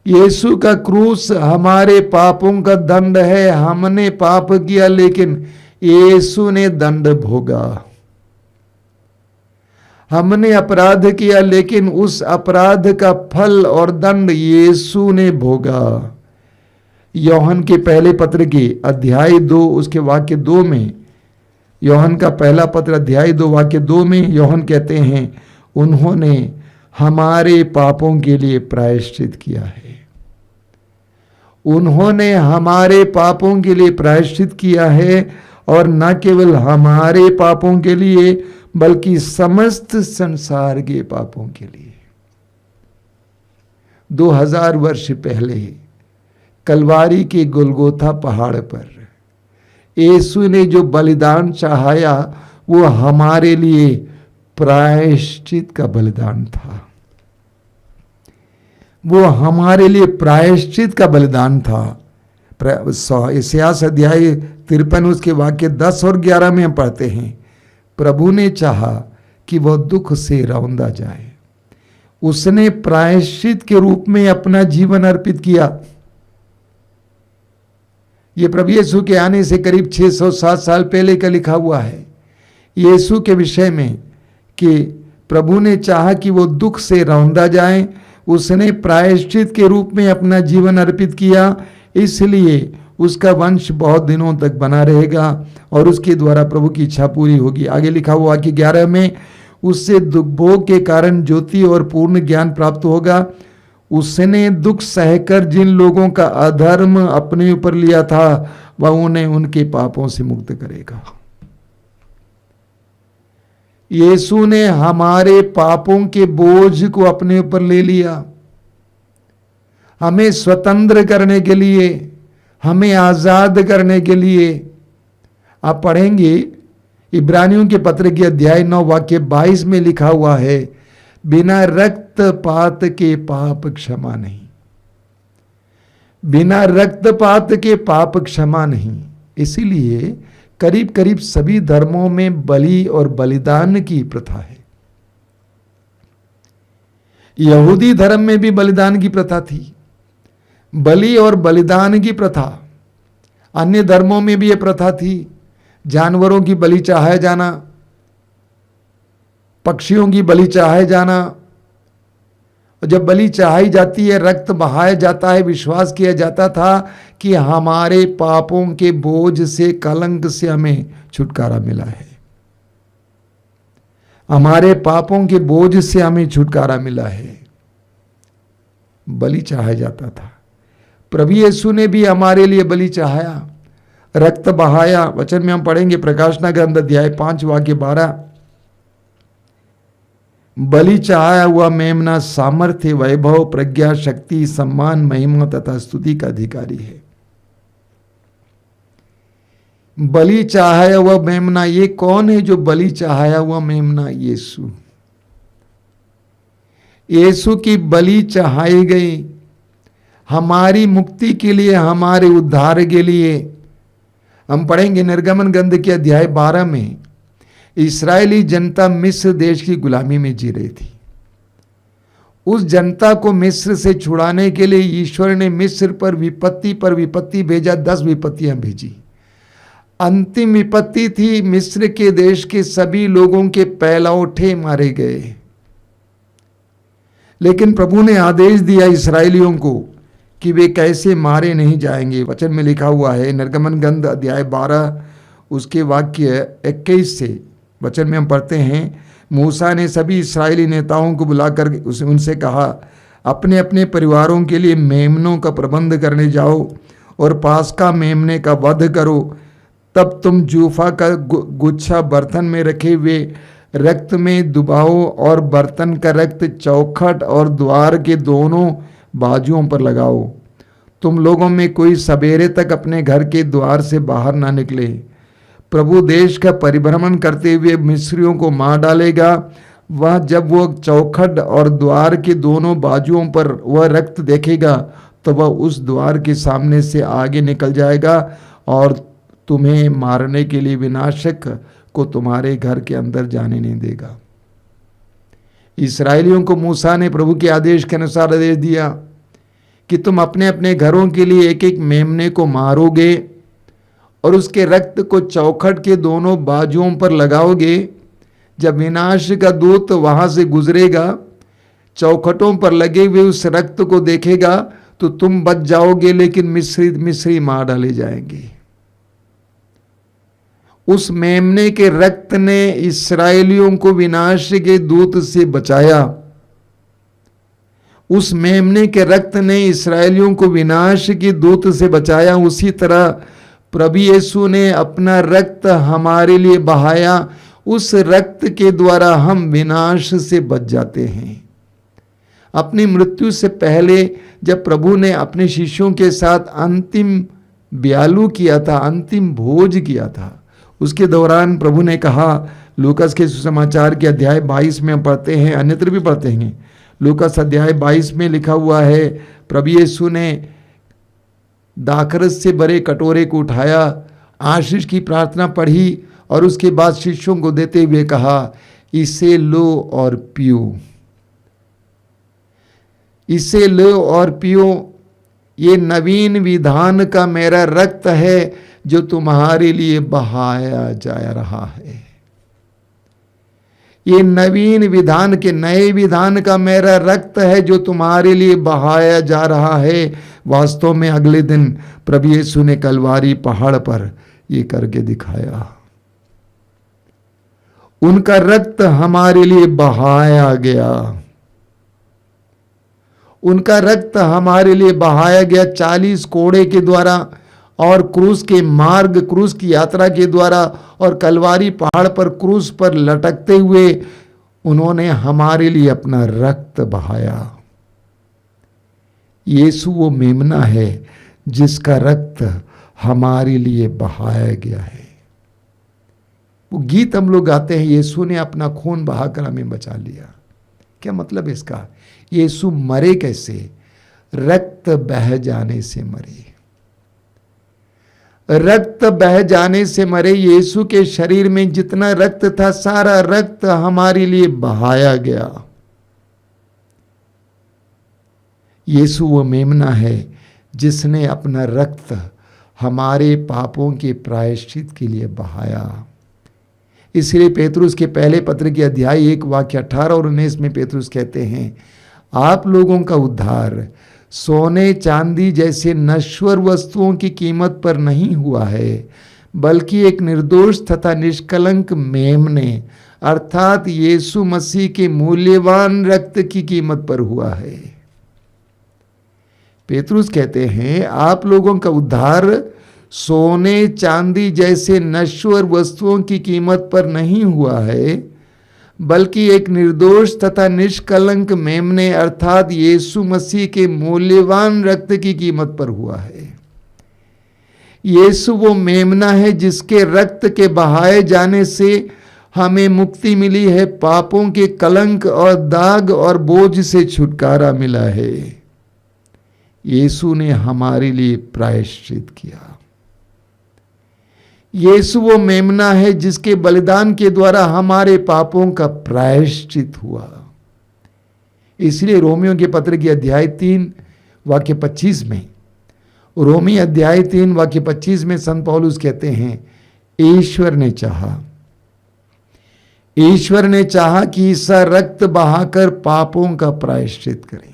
यीशु का क्रूस हमारे पापों का दंड है। हमने पाप किया लेकिन यीशु ने दंड भोगा, हमने अपराध किया लेकिन उस अपराध का फल और दंड यीशु ने भोगा। यूहन्ना के पहले पत्र के अध्याय 2 उसके वाक्य 2 में, यूहन्ना का पहला पत्र अध्याय 2 वाक्य 2 में यूहन्ना कहते हैं, उन्होंने हमारे पापों के लिए प्रायश्चित किया है। उन्होंने हमारे पापों के लिए प्रायश्चित किया है, और न केवल हमारे पापों के लिए बल्कि समस्त संसार के पापों के लिए। 2000 वर्ष पहले कलवारी के गोलगोथा पहाड़ पर यीशु ने जो बलिदान चाहाया वो हमारे लिए प्रायश्चित का बलिदान था, वो हमारे लिए प्रायश्चित का बलिदान था। इस्यास अध्याय 53 उसके वाक्य 10 और 11 में हम पढ़ते हैं, प्रभु ने चाहा कि वह दुख से रौंदा जाए, उसने प्रायश्चित के रूप में अपना जीवन अर्पित किया। यह प्रभु यीशु के आने से करीब 607 साल पहले का लिखा हुआ है यीशु के विषय में, कि प्रभु ने चाहा कि वो दुख से रौंदा जाए, उसने प्रायश्चित के रूप में अपना जीवन अर्पित किया, इसलिए उसका वंश बहुत दिनों तक बना रहेगा और उसके द्वारा प्रभु की इच्छा पूरी होगी। आगे लिखा हुआ कि 11 में, उससे दुख भोग के कारण ज्योति और पूर्ण ज्ञान प्राप्त होगा। उसने दुख सहकर जिन लोगों का अधर्म अपने ऊपर लिया था वह उन्हें उनके पापों से मुक्त करेगा। यीशु ने हमारे पापों के बोझ को अपने ऊपर ले लिया, हमें स्वतंत्र करने के लिए, हमें आजाद करने के लिए। आप पढ़ेंगे इब्रानियों के पत्र के अध्याय 9 वाक्य 22 में लिखा हुआ है, बिना रक्तपात के पाप क्षमा नहीं, बिना रक्तपात के पाप क्षमा नहीं। इसीलिए करीब करीब सभी धर्मों में बलि और बलिदान की प्रथा है। यहूदी धर्म में भी बलिदान की प्रथा थी, बलि और बलिदान की प्रथा। अन्य धर्मों में भी यह प्रथा थी, जानवरों की बलि चढ़ाया जाना, पक्षियों की बलि चढ़ाया जाना। जब बलि चढ़ाई जाती है, रक्त बहाया जाता है, विश्वास किया जाता था कि हमारे पापों के बोझ से, कलंक से हमें छुटकारा मिला है, हमारे पापों के बोझ से हमें छुटकारा मिला है। बलि चढ़ाया जाता था। प्रभु यीशु ने भी हमारे लिए बलि चढ़ाया, रक्त बहाया। वचन में हम पढ़ेंगे प्रकाशना ग्रंथ अध्याय 5 वाक्य 12, बलि चढ़ाया हुआ मेमना सामर्थ्य, वैभव, प्रज्ञा, शक्ति, सम्मान, महिमा तथा स्तुति का अधिकारी है। बलि चढ़ाया हुआ मेमना, ये कौन है जो बलि चढ़ाया हुआ मेमना? यीशु। यीशु की बलि चढ़ाई गई हमारी मुक्ति के लिए, हमारे उद्धार के लिए। हम पढ़ेंगे निर्गमन ग्रंथ के अध्याय 12 में, इस्राएली जनता मिस्र देश की गुलामी में जी रही थी। उस जनता को मिस्र से छुड़ाने के लिए ईश्वर ने मिस्र पर विपत्ति भेजा, 10 विपत्तियां भेजी। अंतिम विपत्ति थी, मिस्र के देश के सभी लोगों के पैलौठे मारे गए। लेकिन प्रभु ने आदेश दिया इस्राएलियों को कि वे कैसे मारे नहीं जाएंगे। वचन में लिखा हुआ है, निर्गमन ग्रंथ अध्याय 12 उसके वाक्य 21 से वचन में हम पढ़ते हैं, मूसा ने सभी इस्राएली नेताओं को बुलाकर उनसे कहा, अपने अपने परिवारों के लिए मेमनों का प्रबंध करने जाओ और पास्का मेमने का वध करो। तब तुम जूफा का गुच्छा बर्तन में रखे हुए रक्त में डुबाओ और बर्तन का रक्त चौखट और द्वार के दोनों बाजुओं पर लगाओ। तुम लोगों में कोई सवेरे तक अपने घर के द्वार से बाहर ना निकले। प्रभु देश का परिभ्रमण करते हुए मिस्रियों को मार डालेगा। वह जब वो चौखट और द्वार के दोनों बाजुओं पर वह रक्त देखेगा तो वह उस द्वार के सामने से आगे निकल जाएगा और तुम्हें मारने के लिए विनाशक को तुम्हारे घर के अंदर जाने नहीं देगा। इस्राएलियों को मूसा ने प्रभु के आदेश के अनुसार आदेश दिया कि तुम अपने अपने घरों के लिए एक एक मेमने को मारोगे और उसके रक्त को चौखट के दोनों बाजुओं पर लगाओगे। जब विनाश का दूत वहां से गुजरेगा, चौखटों पर लगे हुए उस रक्त को देखेगा तो तुम बच जाओगे, लेकिन मिस्री मार डाले जाएंगे। उस मेमने के रक्त ने इस्राएलियों को विनाश के दूत से बचाया। उस मेमने के रक्त ने इस्राएलियों को विनाश के दूत से बचाया। उसी तरह प्रभु यीशु ने अपना रक्त हमारे लिए बहाया। उस रक्त के द्वारा हम विनाश से बच जाते हैं। अपनी मृत्यु से पहले जब प्रभु ने अपने शिष्यों के साथ अंतिम ब्यालू किया था, अंतिम भोज किया था, उसके दौरान प्रभु ने कहा, लूकास के सुसमाचार के अध्याय 22 में हम पढ़ते हैं, अन्यत्र भी पढ़ते हैं। लूकास अध्याय 22 में लिखा हुआ है, प्रभु यीशु ने दाखरस से भरे कटोरे को उठाया, आशीष की प्रार्थना पढ़ी और उसके बाद शिष्यों को देते हुए कहा, इसे लो और पियो, इसे लो और पियो, ये नवीन विधान का मेरा रक्त है जो तुम्हारे लिए बहाया जा रहा है। ये नवीन विधान के नए विधान का मेरा रक्त है जो तुम्हारे लिए बहाया जा रहा है। वास्तव में अगले दिन प्रभु यीशु ने कलवारी पहाड़ पर ये करके दिखाया। उनका रक्त हमारे लिए बहाया गया, उनका रक्त हमारे लिए बहाया गया 40 कोड़े के द्वारा और क्रूस के मार्ग, क्रूस की यात्रा के द्वारा और कलवारी पहाड़ पर क्रूस पर लटकते हुए उन्होंने हमारे लिए अपना रक्त बहाया। यीशु वो मेमना है जिसका रक्त हमारे लिए बहाया गया है। वो गीत हम लोग गाते हैं, यीशु ने अपना खून बहाकर हमें बचा लिया। क्या मतलब है इसका? यीशु मरे कैसे? रक्त बह जाने से मरे, रक्त बह जाने से मरे। यीशु के शरीर में जितना रक्त था सारा रक्त हमारे लिए बहाया गया। यीशु वो मेमना है जिसने अपना रक्त हमारे पापों के प्रायश्चित के लिए बहाया। इसलिए पेतरुस के पहले पत्र के अध्याय 1 वाक्य 18 और 19 में पेतरुस कहते हैं, आप लोगों का उद्धार सोने चांदी जैसे नश्वर वस्तुओं की कीमत पर नहीं हुआ है, बल्कि एक निर्दोष तथा निष्कलंक मेमने अर्थात यीशु मसीह के मूल्यवान रक्त की कीमत पर हुआ है। पेतरुस कहते हैं, आप लोगों का उद्धार सोने चांदी जैसे नश्वर वस्तुओं की कीमत पर नहीं हुआ है, बल्कि एक निर्दोष तथा निष्कलंक मेमने अर्थात यीशु मसीह के मूल्यवान रक्त की कीमत पर हुआ है। यीशु वो मेमना है जिसके रक्त के बहाए जाने से हमें मुक्ति मिली है, पापों के कलंक और दाग और बोझ से छुटकारा मिला है। यीशु ने हमारे लिए प्रायश्चित किया। यीशु वो मेमना है जिसके बलिदान के द्वारा हमारे पापों का प्रायश्चित हुआ। इसलिए रोमियों के पत्र की अध्याय 3 वाक्य 25 में, रोमी अध्याय 3 वाक्य 25 में संत पौलुस कहते हैं, ईश्वर ने चाहा कि ईसा रक्त बहाकर पापों का प्रायश्चित करें।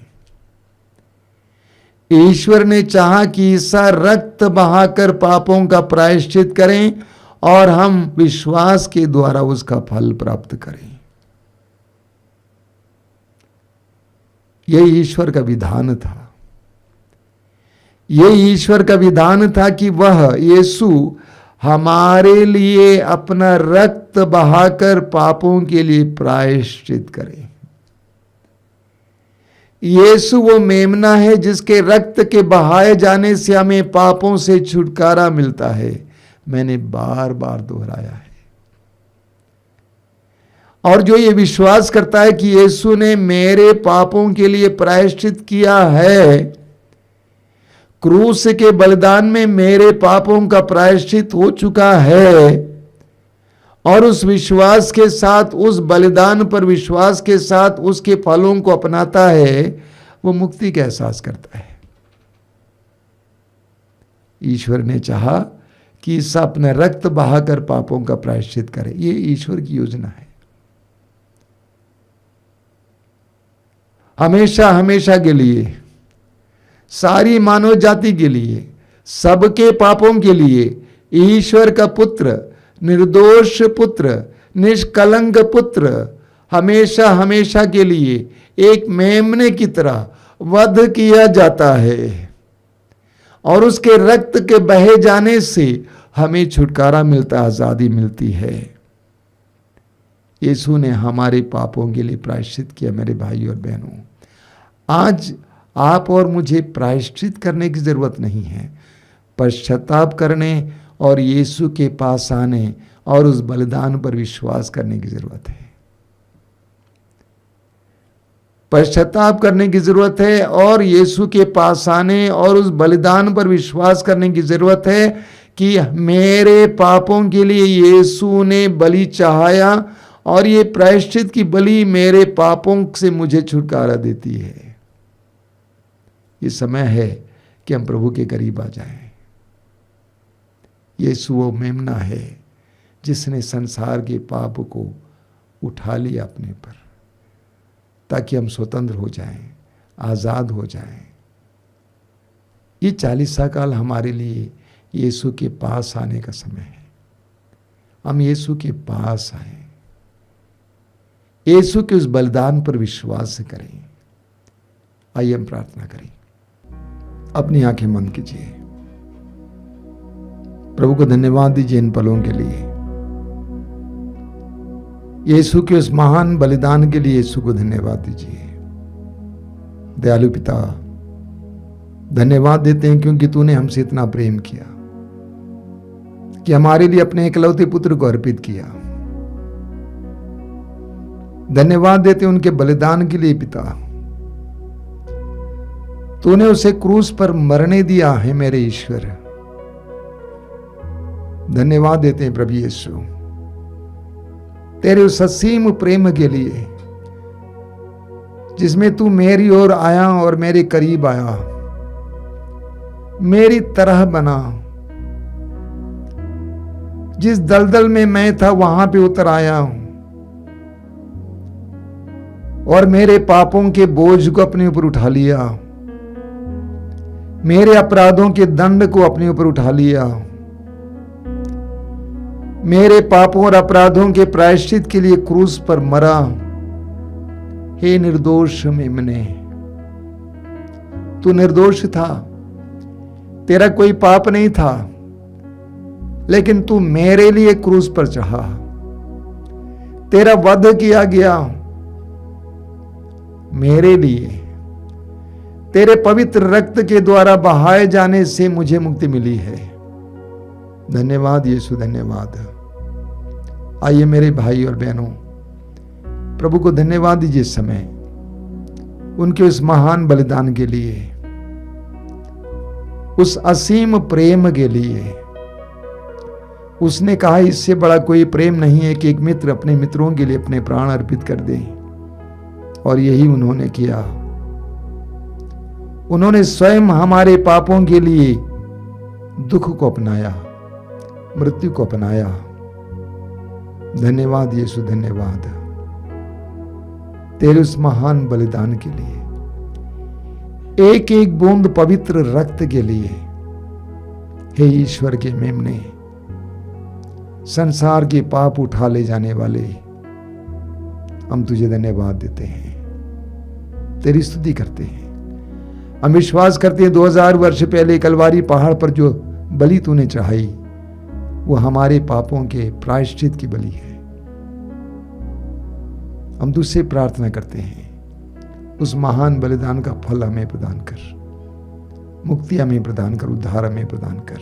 ईश्वर ने चाहा कि ईसा रक्त बहाकर पापों का प्रायश्चित करें और हम विश्वास के द्वारा उसका फल प्राप्त करें। यह ईश्वर का विधान था। यह ईश्वर का विधान था कि वह यीशु हमारे लिए अपना रक्त बहाकर पापों के लिए प्रायश्चित करे। यीशु वो मेमना है जिसके रक्त के बहाए जाने से हमें पापों से छुटकारा मिलता है। मैंने बार बार दोहराया है। और जो ये विश्वास करता है कि यीशु ने मेरे पापों के लिए प्रायश्चित किया है, क्रूस के बलिदान में मेरे पापों का प्रायश्चित हो चुका है, और उस विश्वास के साथ, उस बलिदान पर विश्वास के साथ उसके फलों को अपनाता है, वो मुक्ति का एहसास करता है। ईश्वर ने चाहा कि ईसा अपना रक्त बहाकर पापों का प्रायश्चित करे। ये ईश्वर की योजना है। हमेशा हमेशा के लिए, सारी मानव जाति के लिए, सबके पापों के लिए ईश्वर का पुत्र, निर्दोष पुत्र, निष्कलंक पुत्र हमेशा हमेशा के लिए एक मेमने की तरह वध किया जाता है, और उसके रक्त के बहे जाने से हमें छुटकारा मिलता, आजादी मिलती है। यीशु ने हमारे पापों के लिए प्रायश्चित किया। मेरे भाई और बहनों, आज आप और मुझे प्रायश्चित करने की जरूरत नहीं है। पश्चाताप करने और यीशु के पास आने और उस बलिदान पर विश्वास करने की जरूरत है। पश्चाताप करने की जरूरत है और यीशु के पास आने और उस बलिदान पर विश्वास करने की जरूरत है कि मेरे पापों के लिए यीशु ने बलि चढ़ाया, और ये प्रायश्चित की बलि मेरे पापों से मुझे छुटकारा देती है। ये समय है कि हम प्रभु के करीब आ जाएं। यीशु वो मेमना है जिसने संसार के पाप को उठा लिया अपने पर, ताकि हम स्वतंत्र हो जाएं, आजाद हो जाएं। ये 40 काल हमारे लिए यीशु के पास आने का समय है। हम यीशु के पास आए, यीशु के उस बलिदान पर विश्वास करें। आइए हम प्रार्थना करें। अपनी आंखें बंद कीजिए। प्रभु को धन्यवाद दीजिए इन पलों के लिए, यीशु के उस महान बलिदान के लिए यीशु को धन्यवाद दीजिए। दयालु पिता, धन्यवाद देते हैं क्योंकि तूने हमसे इतना प्रेम किया कि हमारे लिए अपने एकलौते पुत्र को अर्पित किया। धन्यवाद देते हैं उनके बलिदान के लिए पिता। तूने उसे क्रूस पर मरने दिया है मेरे ईश्वर। धन्यवाद देते हैं प्रभु यीशु तेरे उस असीम प्रेम के लिए जिसमें तू मेरी ओर आया और मेरे करीब आया, मेरी तरह बना। जिस दलदल में मैं था वहां पे उतर आया और मेरे पापों के बोझ को अपने ऊपर उठा लिया, मेरे अपराधों के दंड को अपने ऊपर उठा लिया, मेरे पापों और अपराधों के प्रायश्चित के लिए क्रूस पर मरा। हे निर्दोष मेमने, तू निर्दोष था, तेरा कोई पाप नहीं था, लेकिन तू मेरे लिए क्रूस पर चढ़ा, तेरा वध किया गया मेरे लिए। तेरे पवित्र रक्त के द्वारा बहाए जाने से मुझे मुक्ति मिली है। धन्यवाद यीशु, धन्यवाद। आइए मेरे भाई और बहनों, प्रभु को धन्यवाद दीजिए इस समय उनके उस महान बलिदान के लिए, उस असीम प्रेम के लिए। उसने कहा इससे बड़ा कोई प्रेम नहीं है कि एक मित्र अपने मित्रों के लिए अपने प्राण अर्पित कर दे, और यही उन्होंने किया। उन्होंने स्वयं हमारे पापों के लिए दुख को अपनाया, मृत्यु को अपनाया। धन्यवाद यीशु, धन्यवाद तेरे उस महान बलिदान के लिए। एक एक बूंद पवित्र रक्त के लिए। हे ईश्वर के मेमने, संसार के पाप उठा ले जाने वाले, हम तुझे धन्यवाद देते हैं, तेरी स्तुति करते हैं। हम विश्वास करते हैं 2000 वर्ष पहले कलवारी पहाड़ पर जो बलि तूने चढ़ाई वो हमारे पापों के प्रायश्चित की बलि है। हम तुझसे प्रार्थना करते हैं, उस महान बलिदान का फल हमें प्रदान कर, मुक्ति हमें प्रदान कर, उद्धार हमें प्रदान कर।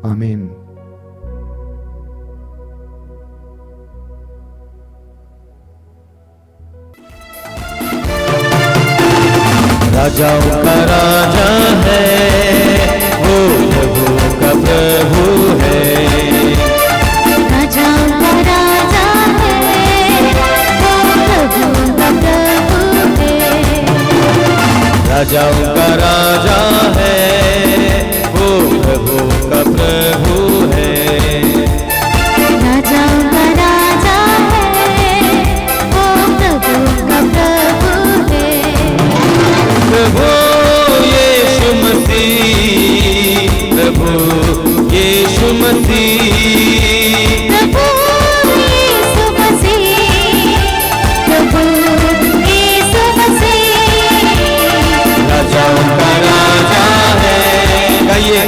आमीन। राजाओं का राजा है, वो प्रभु का प्रभु है। राजाओं का राजा है, वो प्रभु का प्रभु है। राजाओं का राजा है, वो प्रभु का प्रभु है। राजाओं का राजा है, वो प्रभु का प्रभु है। प्रभु यीशु मसीह, प्रभु यीशु मसीह, प्रभु यीशु मसीह, प्रभु यीशु मसीह। राजाओं का राजा है, गाइए,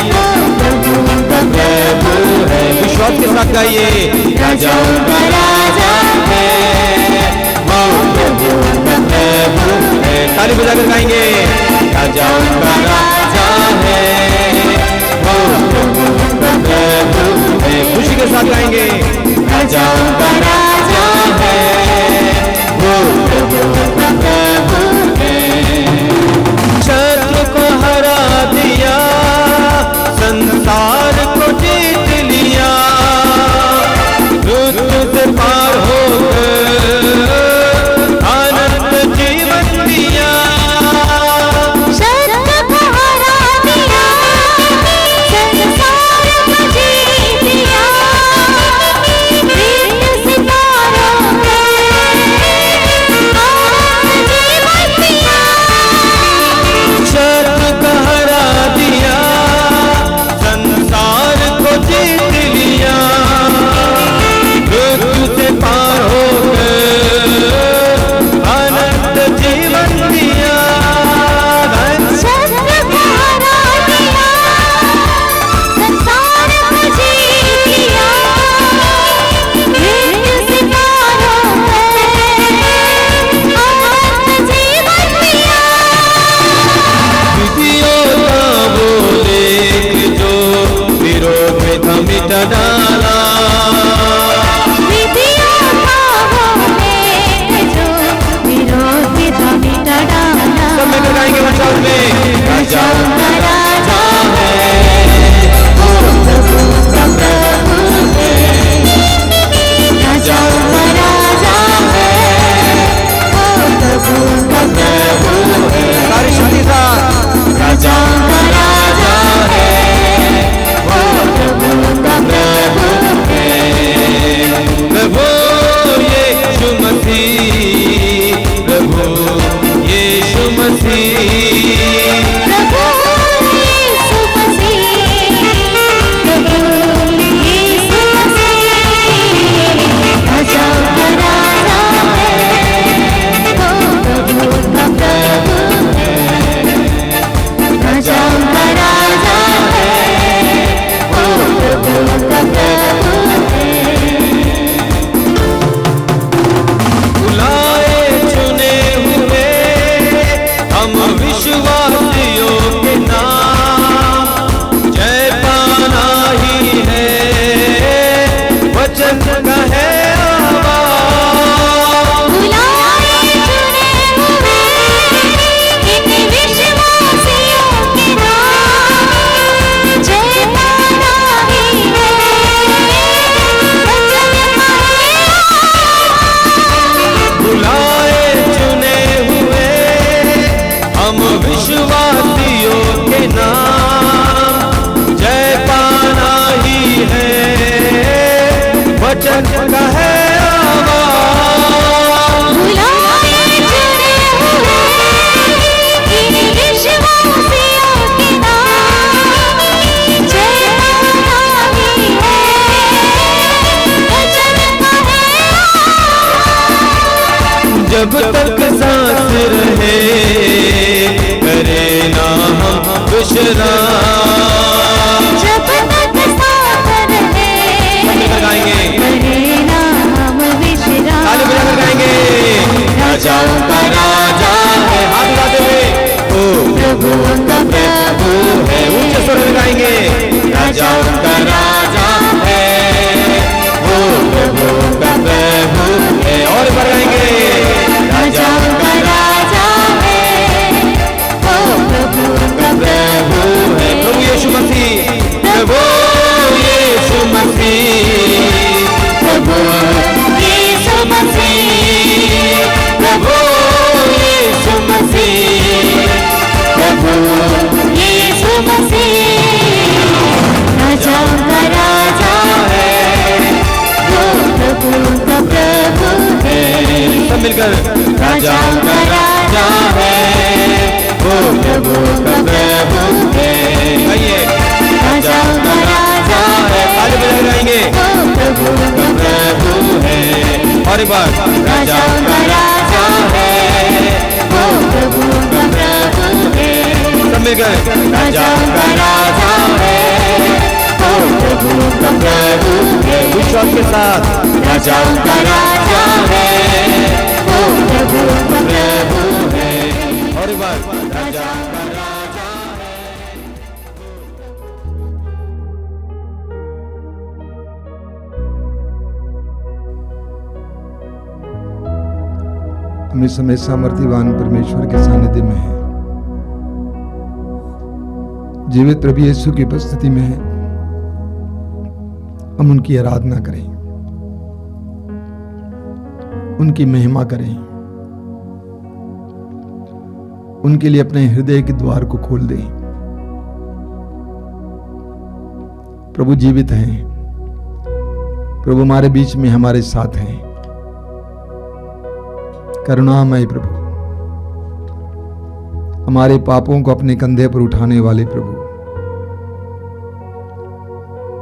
प्रभु का प्रभु है, विश्वास के साथ गाइए। राजाओं का राजा है, वो प्रभु का प्रभु है। ताली बजाकर गाएंगे। राजाओं का राजा है, वो प्रभु का प्रभु है। खुशी के साथ गाएंगे। राजाओं का राजा है, वो प्रभु का प्रभु है। शत्रु को हरा दिया, संसार को जीत लिया, मृत्यु से पार होकर आनंद जीवन दिया। शत्रु को हरा दिया, संसार को जीत लिया, मृत्यु से पार होकर आनंद जीवन दिया। शत्रु को हरा दिया, संसार को जीत लिया, मृत्यु से पार होकर आनंद जीवन दिया। शत्रु को हरा दिया, संसार को जीत लिया, मृत्यु से पार होकर आनंद जीवन दिया। विधियों का वो लेख जो विरोध में था मिटा डाला, विधियों का वो लेख जो विरोधी था मिटा डाला। सब मिलकर गाएंगे वर्षाउट में। राजाओं का राजा है, वो प्रभु का प्रभु है। राजाओं का राजा है, वो प्रभु का प्रभु है। सारी शक्ति साथ। राजाओं का राजा है, वो प्रभु का प्रभु जब तक सांस रहे करे ना हम विश्राम। जब तक साथ रहे मिलकर गाएंगे, करे नाम विश्राम। ताली बजाकर गाएंगे। राजाओं का राजा है, हाथ उठाते हुए ओ प्रभुओं का प्रभु है, ऊंचे स्वर में गाएंगे। राजाओं का राजा है, ओ प्रभुओं का प्रभु है, और बार गाएंगे। राजाओं का राजा है, ओ प्रभुओं का प्रभु है। प्रभु यीशु मसीह, प्रभु यीशु मसीह, प्रभु यीशु मसीह, प्रभु यीशु मसीह, प्रभु यीशु मसीह। राजाओं का राजा है, वो प्रभुओं का प्रभु है। सब मिलकर। राजाओं का राजा है, वो प्रभुओं का प्रभु है। आइए। राजाओं का राजा है, ताली बजा गाएंगे। वो प्रभुओं का प्रभु है, और एक बार। राजाओं का राजा है, वो प्रभुओं का प्रभु है। सब मिलकर। राजाओं का राजा है, वो प्रभुओं का प्रभु है। विश्वास के साथ। राजाओं का राजा है, वो प्रभुओं का प्रभु है। और एक बार। राजाओं का राजा है। हम इस समय सामर्थ्यवान परमेश्वर के सानिध्य में हैं, जीवित प्रभु यीशु की उपस्थिति में हैं। हम उनकी आराधना करें, उनकी महिमा करें, उनके लिए अपने हृदय के द्वार को खोल दें। प्रभु जीवित हैं, प्रभु हमारे बीच में हमारे साथ हैं। करुणामय प्रभु, हमारे पापों को अपने कंधे पर उठाने वाले प्रभु,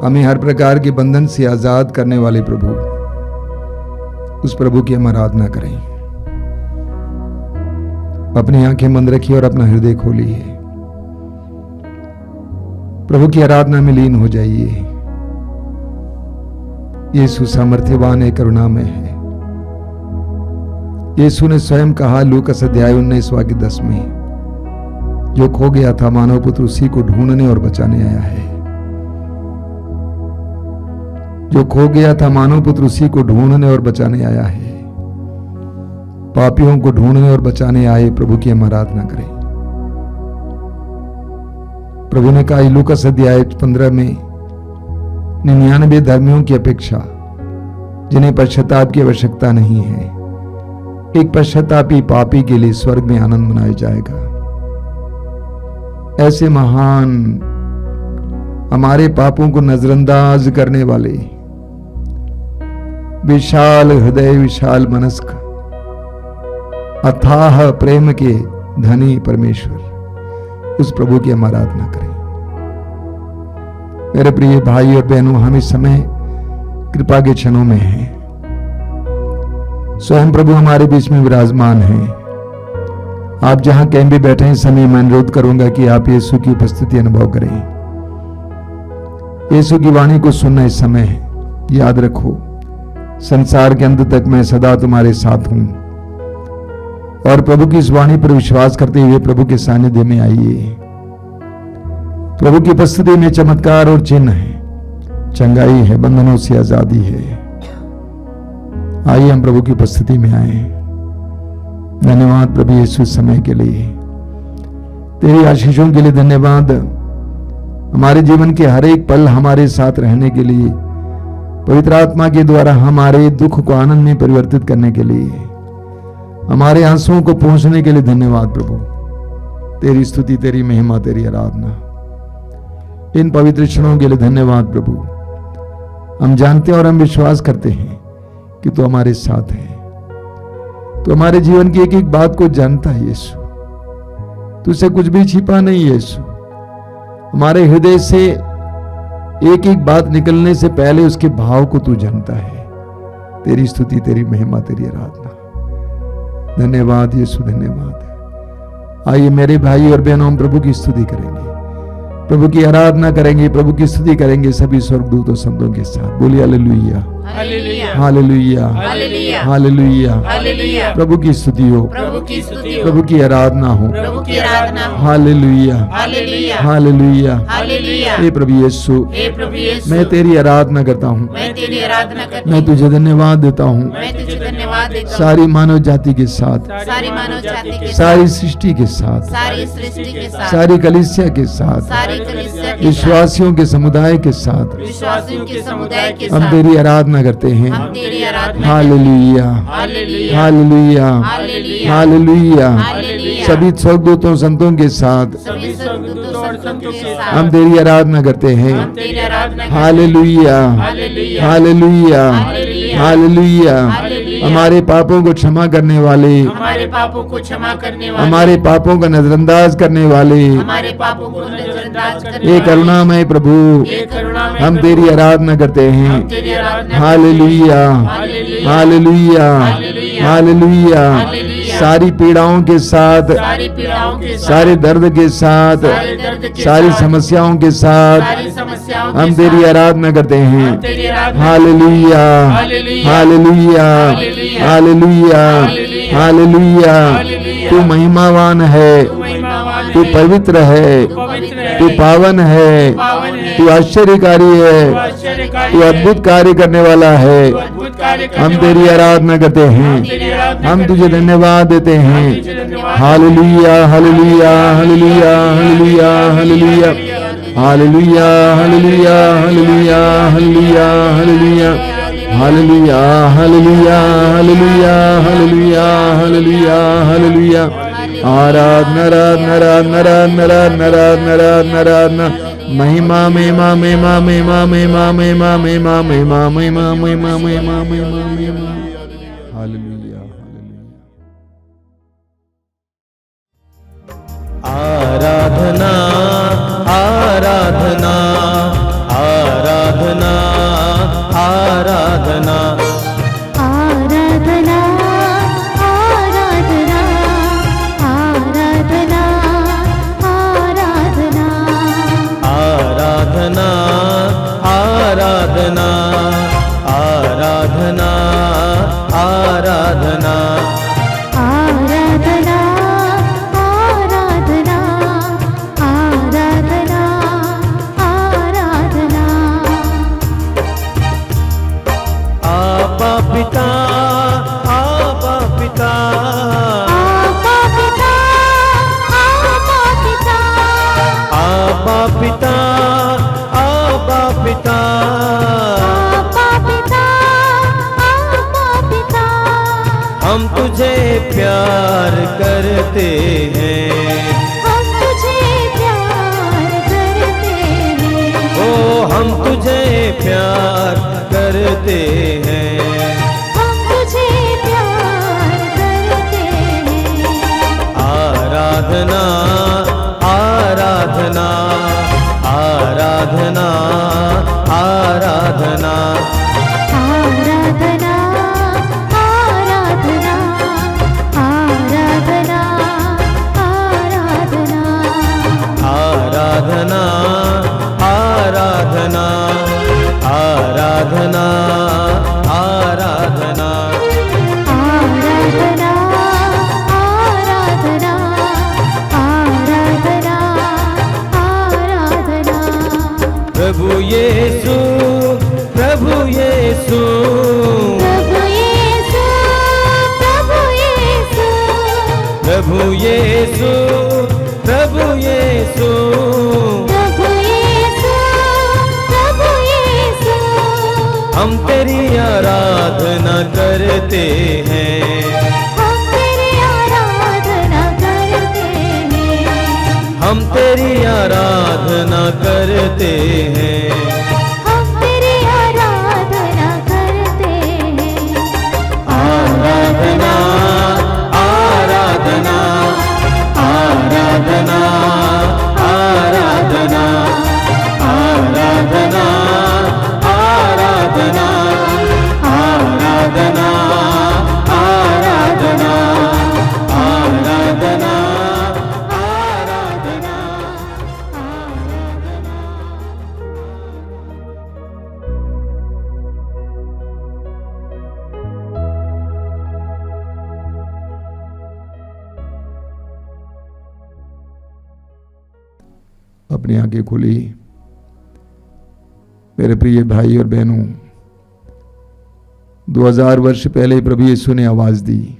हमें हर प्रकार के बंधन से आजाद करने वाले प्रभु, उस प्रभु की हम आराधना करें। अपनी आंखें बंद रखिए और अपना हृदय खोलिए, प्रभु की आराधना में लीन हो जाइए। यीशु सामर्थ्यवान है, करुणामय है। यीशु ने स्वयं कहा लूकास अध्याय 19 में, जो खो गया था मानव पुत्र उसी को ढूंढने और बचाने आया है। जो खो गया था मानव पुत्र उसी को ढूंढने और बचाने आया है। पापियों को ढूंढने और बचाने आए प्रभु की हम आराधना करें। प्रभु ने कहा लूकास अध्याय 15 में, 99 धर्मियों की अपेक्षा जिन्हें पश्चाताप की आवश्यकता नहीं है, एक पश्चातापी पापी के लिए स्वर्ग में आनंद मनाया जाएगा। ऐसे महान, हमारे पापों को नजरअंदाज करने वाले, विशाल हृदय, विशाल मनस्क, अथाह प्रेम के धनी परमेश्वर, उस प्रभु की हम आराधना करें। मेरे प्रिय भाई और बहनों, हम इस समय कृपा के क्षणों में हैं। स्वयं प्रभु हमारे बीच में विराजमान हैं। आप जहां कहीं भी बैठे हैं, समय मैं अनुरोध करूंगा कि आप यीशु की उपस्थिति अनुभव करें। यीशु की वाणी को सुनना इस समय है। याद रखो, संसार के अंत तक मैं सदा तुम्हारे साथ हूं। और प्रभु की इस वाणी पर विश्वास करते हुए प्रभु के सानिध्य में आइए। प्रभु की उपस्थिति में चमत्कार और चिन्ह है, चंगाई है, बंधनों से आजादी है। आइए हम प्रभु की उपस्थिति में आए। धन्यवाद प्रभु यीशु समय के लिए, तेरी आशीषों के लिए धन्यवाद। हमारे जीवन के हर एक पल हमारे साथ रहने के लिए, पवित्र आत्मा के द्वारा हमारे दुख को आनंद में परिवर्तित करने के लिए, हमारे आंसुओं को पहुंचने के लिए धन्यवाद प्रभु। तेरी स्तुति, तेरी महिमा, तेरी आराधना। इन पवित्र क्षणों के लिए धन्यवाद प्रभु। हम जानते और हम विश्वास करते हैं कि तू हमारे साथ है। तो हमारे जीवन की एक एक बात को जानता है यीशु। तुझसे कुछ भी छिपा नहीं यीशु। हमारे हृदय से एक एक बात निकलने से पहले उसके भाव को तू जानता है। तेरी स्तुति, तेरी महिमा, तेरी आराधना। धन्यवाद यीशु, धन्यवाद। आइए मेरे भाई और बहनों, हम प्रभु की स्तुति करेंगे, प्रभु की आराधना करेंगे, प्रभु की स्तुति करेंगे सभी स्वर्गदूतों संतों के साथ। बोलिए hallelujah, hallelujah, hallelujah, hallelujah, hallelujah. Hallelujah. प्रभु की स्तुति हो, प्रभु की स्तुति हो, प्रभु की आराधना हो। प्रभु की आराधना हो। Hallelujah, hallelujah, hallelujah. हालेलुया। हे प्रभु यीशु, हे प्रभु यीशु, मैं तेरी आराधना करता हूँ, मैं तेरी आराधना करती मैं हूँ। तुझे धन्यवाद देता हूँ मैं तुझे धन्यवाद देता हूँ। सारी मानव जाति के साथ, सारी मानव जाति के साथ, सारी सृष्टि के साथ, सारी सृष्टि के साथ, सारी कलीसिया के साथ, सारी कलीसिया के साथ, विश्वासियों के समुदाय के साथ विश्वासियों के समुदाय के हम साथ तेरी आराधना करते हैं। हम तेरी आराधना hallelujah, hallelujah, hallelujah, hallelujah, hallelujah. Hallelujah. सभी स्वर्गदूतों संतों के साथ सभी स्वर्गदूतों और संतों के साथ हम तेरी आराधना करते हैं। हम तेरी आराधना करते हैं। Hallelujah, hallelujah, hallelujah, hallelujah, hallelujah. Hallelujah. हमारे पापों को क्षमा करने वाले, हमारे पापों को क्षमा करने वाले, हमारे पापों का नजरअंदाज करने वाले, हमारे पापों को नजरअंदाज करने हे वाले, करुणामय प्रभु, हे करुणामय हम प्रभु, तेरी आराधना करते हम हैं। तेरी आराधना hallelujah, hallelujah, hallelujah, hallelujah, hallelujah. Hallelujah. सारी पीड़ाओं के साथ, सारी पीड़ाओं के साथ, सारे दर्द के साथ, सारे दर्द के सारी साथ, समस्याओं के साथ सारी समस्याओं के हम साथ, तेरी आराधना करते हैं। हम तेरी आराधना hallelujah, hallelujah, hallelujah, hallelujah, hallelujah, hallelujah, hallelujah. Hallelujah. तू महिमावान है, तू महिमावान तू है, पवित्र है, पवित्र है, तू पावन है, पावन है, तू आश्चर्यकारी तू है, आश्चर्यकारी तू है, अद्भुत कार्य करने वाला है। तू अद्भुत कार्य करने हम वाला तेरी है। आराधना करते हम हैं, तेरी आराधना हम करते तुझे हैं। धन्यवाद देते हम हैं। तुझे धन्यवाद hallelujah, hallelujah, hallelujah, hallelujah, hallelujah, hallelujah, hallelujah, hallelujah, hallelujah, hallelujah, hallelujah, hallelujah, hallelujah, hallelujah, hallelujah, hallelujah. आराधना, आराधना, आराधना, आराधना, आराधना, आराधना, आराधना, आराधना। महिमा, महिमा, महिमा, महिमा, महिमा, महिमा, महिमा, महिमा, महिमा, महिमा, महिमा, महिमा, महिमा। Hallelujah, hallelujah. आराधना, आराधना, आराधना, आराधना, आराधना, आराधना, आराधना, आराधना, आराधना, आराधना, आराधना, आराधना, आराधना, आराधना, आराधना, आराधना। आपा पिता, आपा पिता, आपा पिता, आपा पिता, आपा पिता, आपा पिता, आपा पिता, आपा पिता। हम तुझे प्यार करते हैं, हम तुझे प्यार करते हैं। ओ हम तुझे प्यार करते हैं। हम तुझे प्यार करते हैं। आराधना, आराधना, आराधना, आराधना, आराधना, आराधना, आराधना, आराधना, आराधना, आराधना, आराधना, आराधना, आराधना, आराधना, आराधना, आराधना। प्रभु यीशु, प्रभु यीशु, प्रभु यीशु, प्रभु यीशु, प्रभु यीशु, प्रभु यीशु, प्रभु यीशु, प्रभु यीशु। हम तेरी आराधना करते हैं, हम तेरी आराधना करते हैं। हम तेरी आराधना करते हैं। हम तेरी आराधना करते हैं। आराधना, आराधना, आराधना, आराधना, आराधना, आराधना, आराधना, आराधना, अपनी आंखें खोली। मेरे प्रिय भाई और बहनों, 2000 वर्ष पहले प्रभु यीशु ने आवाज दी,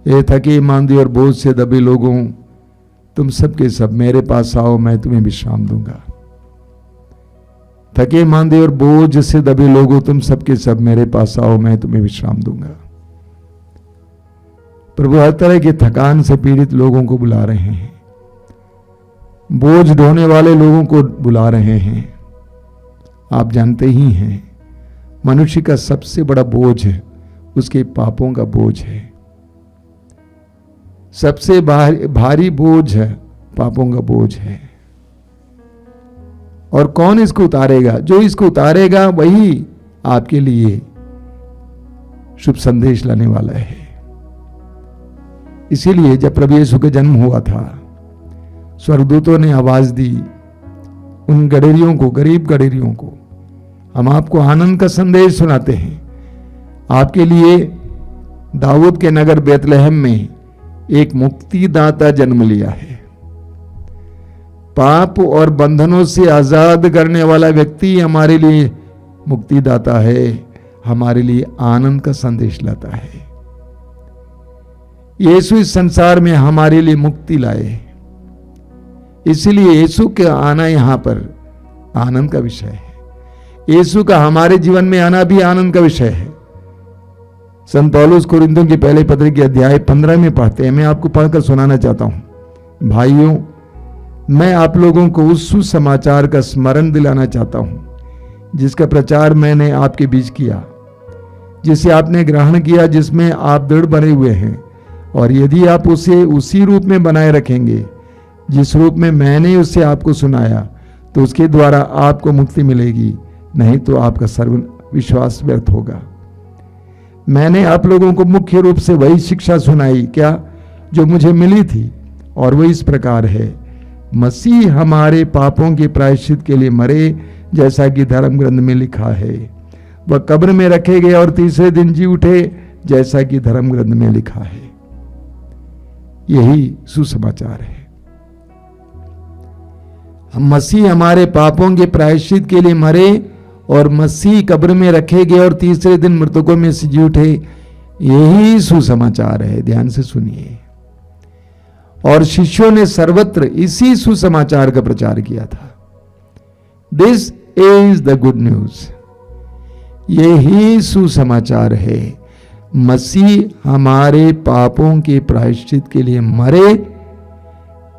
ए थके मांदे और बोझ से दबे लोगों, तुम सबके सब मेरे पास आओ, मैं तुम्हें विश्राम दूंगा। थके मांदे और बोझ से दबे लोगों, तुम सबके सब मेरे पास आओ, मैं तुम्हें विश्राम दूंगा। प्रभु हर तरह की थकान से पीड़ित लोगों को बुला रहे हैं, बोझ ढोने वाले लोगों को बुला रहे हैं। आप जानते ही हैं, मनुष्य का सबसे बड़ा बोझ है उसके पापों का बोझ है। सबसे भारी बोझ है पापों का बोझ है। और कौन इसको उतारेगा? जो इसको उतारेगा वही आपके लिए शुभ संदेश लाने वाला है। इसीलिए जब प्रभु यीशु का जन्म हुआ था, स्वर्गदूतों ने आवाज दी उन गडेरियों को, गरीब गडेरियों को, हम आपको आनंद का संदेश सुनाते हैं। आपके लिए दाऊद के नगर बेतलहम में एक मुक्तिदाता जन्म लिया है। पाप और बंधनों से आजाद करने वाला व्यक्ति हमारे लिए मुक्तिदाता है, हमारे लिए आनंद का संदेश लाता है। यीशु इस संसार में हमारे लिए मुक्ति लाए, इसलिए यीशु का आना यहां पर आनंद का विषय है। यीशु का हमारे जीवन में आना भी आनंद का विषय है। संत पौलुस कोरिन्थियों की पहले पत्र के अध्याय 15 में पढ़ते हैं। मैं आपको पढ़कर सुनाना चाहता हूं। भाइयों, मैं आप लोगों को उस सुसमाचार का स्मरण दिलाना चाहता हूं जिसका प्रचार मैंने आपके बीच किया, जिसे आपने ग्रहण किया, जिसमें आप दृढ़ बने हुए हैं, और यदि आप उसे उसी रूप में बनाए रखेंगे जिस रूप में मैंने उसे आपको सुनाया, तो उसके द्वारा आपको मुक्ति मिलेगी, नहीं तो आपका सर्व विश्वास व्यर्थ होगा। मैंने आप लोगों को मुख्य रूप से वही शिक्षा सुनाई, क्या, जो मुझे मिली थी, और वो इस प्रकार है, मसीह हमारे पापों के प्रायश्चित के लिए मरे, जैसा कि धर्म ग्रंथ में लिखा है। वह कब्र में रखे गए और तीसरे दिन जी उठे, जैसा कि धर्म ग्रंथ में लिखा है। यही सुसमाचार है। मसीह हमारे पापों के प्रायश्चित के लिए मरे और मसीह कब्र में रखे गए और तीसरे दिन मृतकों में से जी उठे, यही सुसमाचार है। ध्यान से सुनिए। और शिष्यों ने सर्वत्र इसी सुसमाचार का प्रचार किया था। This is the good news. यही सुसमाचार है। मसीह हमारे पापों के प्रायश्चित के लिए मरे,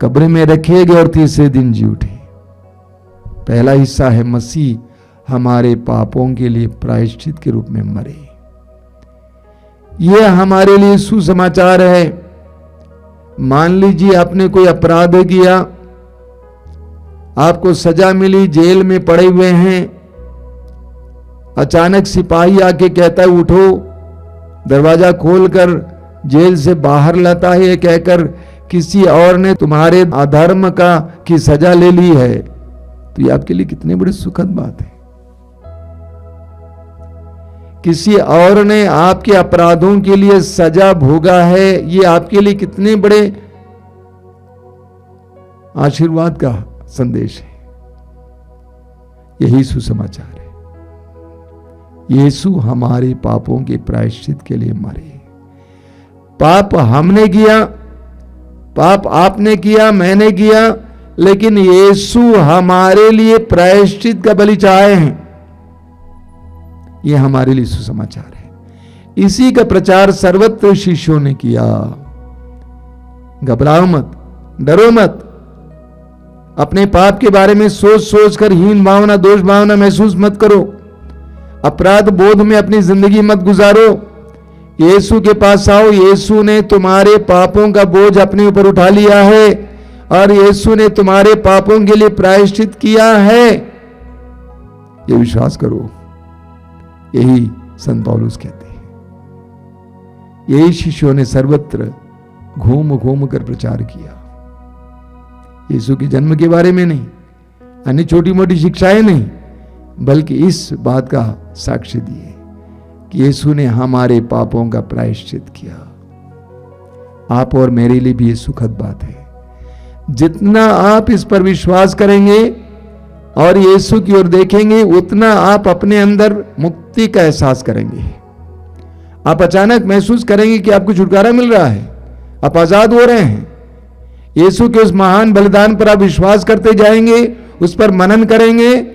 कब्र में रखे गए और तीसरे दिन जी उठे। पहला हिस्सा है मसीह हमारे पापों के लिए प्रायश्चित के रूप में मरे। यह हमारे लिए सुसमाचार है। मान लीजिए आपने कोई अपराध किया, आपको सजा मिली, जेल में पड़े हुए हैं, अचानक सिपाही आके कहता है उठो, दरवाजा खोलकर जेल से बाहर लाता है, यह कहकर किसी और ने तुम्हारे अधर्म की सजा ले ली है, तो ये आपके लिए कितनी बड़ी सुखद बात है। किसी और ने आपके अपराधों के लिए सजा भोगा है, ये आपके लिए कितने बड़े आशीर्वाद का संदेश है। यही सुसमाचार है। यीशु हमारे पापों के प्रायश्चित के लिए मरे। पाप हमने किया, पाप आपने किया, मैंने किया, लेकिन यीशु हमारे लिए प्रायश्चित का बलि चढ़ाए हैं। यह हमारे लिए सुसमाचार है। इसी का प्रचार सर्वत्र शिष्यों ने किया। घबराओ मत, डरो मत, अपने पाप के बारे में सोच सोच कर हीन भावना, दोष भावना महसूस मत करो, अपराध बोध में अपनी जिंदगी मत गुजारो। यीशु के पास आओ। यीशु ने तुम्हारे पापों का बोझ अपने ऊपर उठा लिया है और यीशु ने तुम्हारे पापों के लिए प्रायश्चित किया है। ये विश्वास करो। यही संत पौलुस कहते हैं। यही शिष्यों ने सर्वत्र घूम घूम कर प्रचार किया। यीशु के जन्म के बारे में नहीं, अन्य छोटी मोटी शिक्षाएं नहीं, बल्कि इस बात का साक्ष्य दिए कि यीशु ने हमारे पापों का प्रायश्चित किया। आप और मेरे लिए भी ये सुखद बात है। जितना आप इस पर विश्वास करेंगे और यीशु की ओर देखेंगे, उतना आप अपने अंदर मुक्ति का एहसास करेंगे। आप अचानक महसूस करेंगे कि आपको छुटकारा मिल रहा है, आप आजाद हो रहे हैं। यीशु के उस महान बलिदान पर आप विश्वास करते जाएंगे, उस पर मनन करेंगे,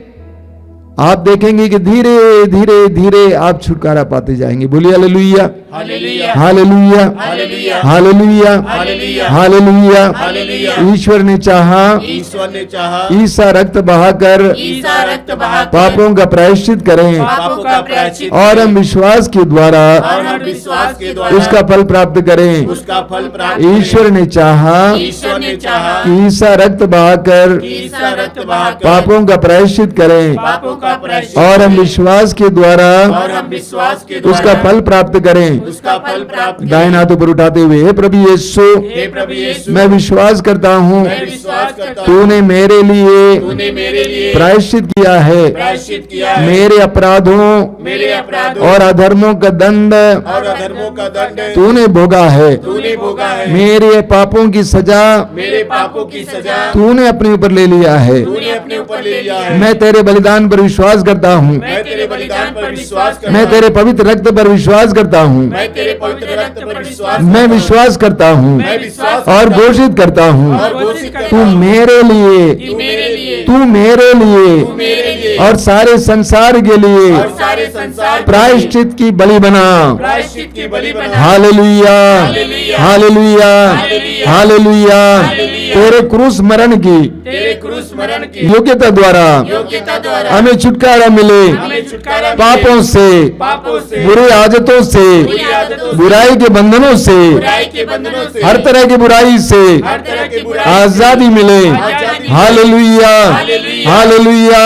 आप देखेंगे कि धीरे धीरे धीरे आप छुटकारा पाते जाएंगे। बोलिए hallelujah, hallelujah, hallelujah, hallelujah, hallelujah, hallelujah, hallelujah. Hallelujah. ईश्वर ने चाहा, ईश्वर ने चाहा, ईसा रक्त बहाकर ईसा रक्त बहाकर पापों का प्रायश्चित करें पापों का प्रायश्चित और हम विश्वास के द्वारा और हम विश्वास के द्वारा उसका फल प्राप्त करें। उसका फल प्राप्त ईश्वर ने चाहा ईश्वर ने चाहा कि ईसा रक्त बहाकर ईसा रक्त बहाकर पापों का प्रायश्चित करें पापों का प्रायश्चित और हम विश्वास के द्वारा और हम विश्वास के द्वारा उसका फल प्राप्त करें। उसका फल प्राप्त दाहिने हाथ ऊपर उठाते हुए, हे प्रभु यीशु, हे प्रभु यीशु, मैं विश्वास करता हूँ मैं विश्वास करता हूँ तूने मेरे लिए तूने मेरे लिए प्रायश्चित किया है, प्रायश्चित किया है, मेरे अपराधों मेरे अपराधों और अधर्मों का दंड और अधर्मों का दंड तूने भोगा है, तूने भोगा है, मेरे पापों की सजा मेरे पापों की सजा तूने अपने ऊपर ले लिया है। तूने अपने ऊपर ले लिया है। मैं तेरे बलिदान पर विश्वास करता हूँ, मैं तेरे बलिदान पर विश्वास करता मैं हूँ। तेरे पवित्र रक्त पर विश्वास करता हूँ, मैं तेरे पवित्र रक्त पर विश्वास मैं करता हूँ। विश्वास करता हूँ मैं विश्वास और करता हूँ। घोषित करता हूँ और घोषित करता तू हूँ। मेरे लिए, तू मेरे लिए तू मेरे तू लिए मेरे लिए और सारे संसार के लिए और सारे संसार के लिए प्रायश्चित की बलि बना। प्रायश्चित की बलि बना। Hallelujah, hallelujah, hallelujah, hallelujah, hallelujah. Hallelujah. तेरे क्रूस मरण की तेरे क्रूस मरण की योग्यता द्वारा योग्यता द्वारा हमें छुटकारा मिले, हमें छुटकारा मिले। पापों से, पापों से बुरी आदतों से, बुरी आदतों से, बुराई के बंधनों से, बुराई के बंधनों से, हर तरह की बुराई से हर तरह की बुराई से आजादी मिले। आजादी मिले। Hallelujah, hallelujah, hallelujah, hallelujah,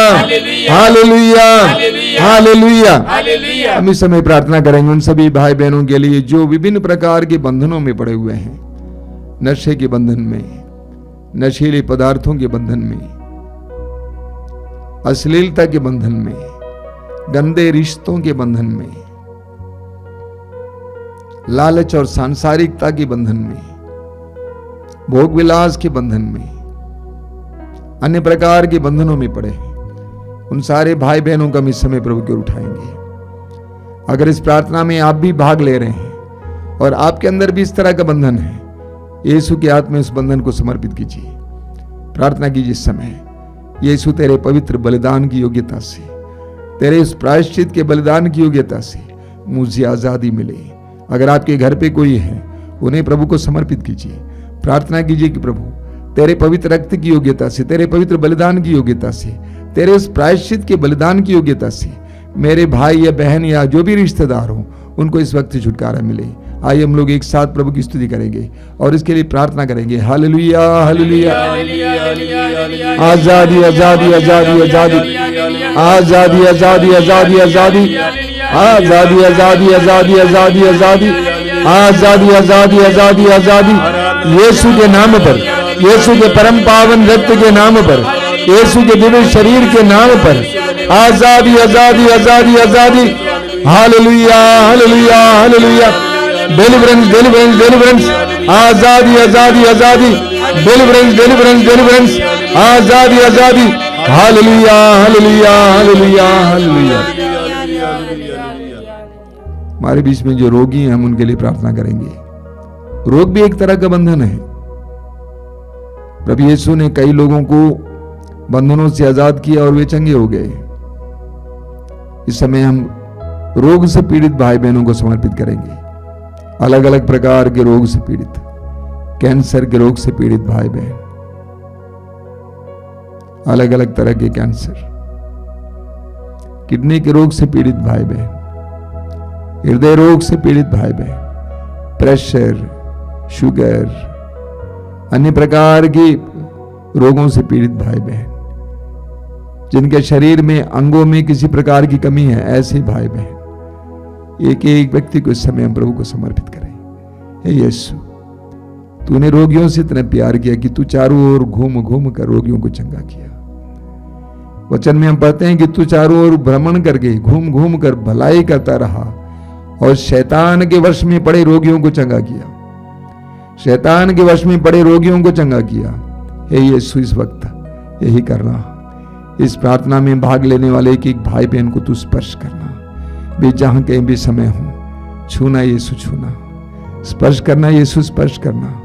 hallelujah, hallelujah, hallelujah. Hallelujah. हम इस समय प्रार्थना करेंगे उन सभी भाई बहनों के लिए जो विभिन्न प्रकार के बंधनों में पड़े हुए हैं, नशे के बंधन में, नशीले पदार्थों के बंधन में, अश्लीलता के बंधन में, गंदे रिश्तों के बंधन में, लालच और सांसारिकता के बंधन में, भोग विलास के बंधन में, अन्य प्रकार के बंधनों में पड़े हैं, उन सारे भाई बहनों का हम इस समय प्रभु की ओर उठाएंगे। अगर इस प्रार्थना में आप भी भाग ले रहे हैं और आपके अंदर भी इस तरह का बंधन है, यीशु के हाथ में उस बंधन को समर्पित कीजिए। प्रार्थना कीजिए इस समय, यीशु तेरे पवित्र बलिदान की योग्यता से, तेरे उस प्रायश्चित के बलिदान की योग्यता से मुझे आजादी मिले। अगर आपके घर पे कोई है, उन्हें प्रभु को समर्पित कीजिए। प्रार्थना कीजिए कि प्रभु तेरे पवित्र रक्त की योग्यता से, तेरे पवित्र बलिदान की योग्यता से, तेरे उस प्रायश्चित के बलिदान की योग्यता से मेरे भाई या बहन या जो भी रिश्तेदार हो, उनको इस वक्त छुटकारा मिले। आइए हम लोग एक साथ प्रभु की स्तुति करेंगे और इसके लिए प्रार्थना करेंगे। Hallelujah, hallelujah. आजादी, आजादी, आजादी, आजादी, आजादी, आजादी, आजादी, आजादी, आजादी, आजादी, आजादी, आजादी, आजादी, आजादी, आजादी, आजादी, आजादी, यीशु के नाम पर, यीशु के परम पावन रक्त के नाम पर, यीशु के दिव्य शरीर के नाम पर आजादी, आजादी, आजादी, आजादी। Hallelujah, hallelujah, hallelujah. Deliverance, deliverance, deliverance, आजादी, आजादी, आजादी, डेलिवरेंस, डेलिवरेंस, डेलिवरेंस, आजादी, आजादी। Hallelujah, hallelujah, hallelujah, hallelujah. हमारे बीच में जो रोगी हैं, हम उनके लिए प्रार्थना करेंगे। रोग भी एक तरह का बंधन है। प्रभु यीशु ने कई लोगों को बंधनों से आजाद किया और वे चंगे हो गए। इस समय हम रोग से पीड़ित भाई बहनों को समर्पित करेंगे। अलग अलग प्रकार के रोग से पीड़ित, कैंसर के रोग से पीड़ित भाई बहन, अलग अलग तरह के कैंसर, किडनी के रोग से पीड़ित भाई बहन, हृदय रोग से पीड़ित भाई बहन, प्रेशर, शुगर, अन्य प्रकार के रोगों से पीड़ित भाई बहन, जिनके शरीर में अंगों में किसी प्रकार की कमी है, ऐसे भाई बहन, एक एक व्यक्ति को इस समय हम प्रभु को समर्पित करें। हे यीशु, तूने रोगियों से इतना प्यार किया कि तू चारों ओर घूम घूम कर रोगियों को चंगा किया। वचन में हम पढ़ते हैं कि तू चारों ओर भ्रमण करके घूम घूम कर भलाई करता रहा और शैतान के वश में पड़े रोगियों को चंगा किया। शैतान के वश में पड़े रोगियों को चंगा किया। हे यीशु इस वक्त यही करना, इस प्रार्थना में भाग लेने वाले एक एक भाई बहन को तू स्पर्श करना, वे जहां कहीं भी समय हो, छूना यीशु छूना, स्पर्श करना यीशु स्पर्श करना।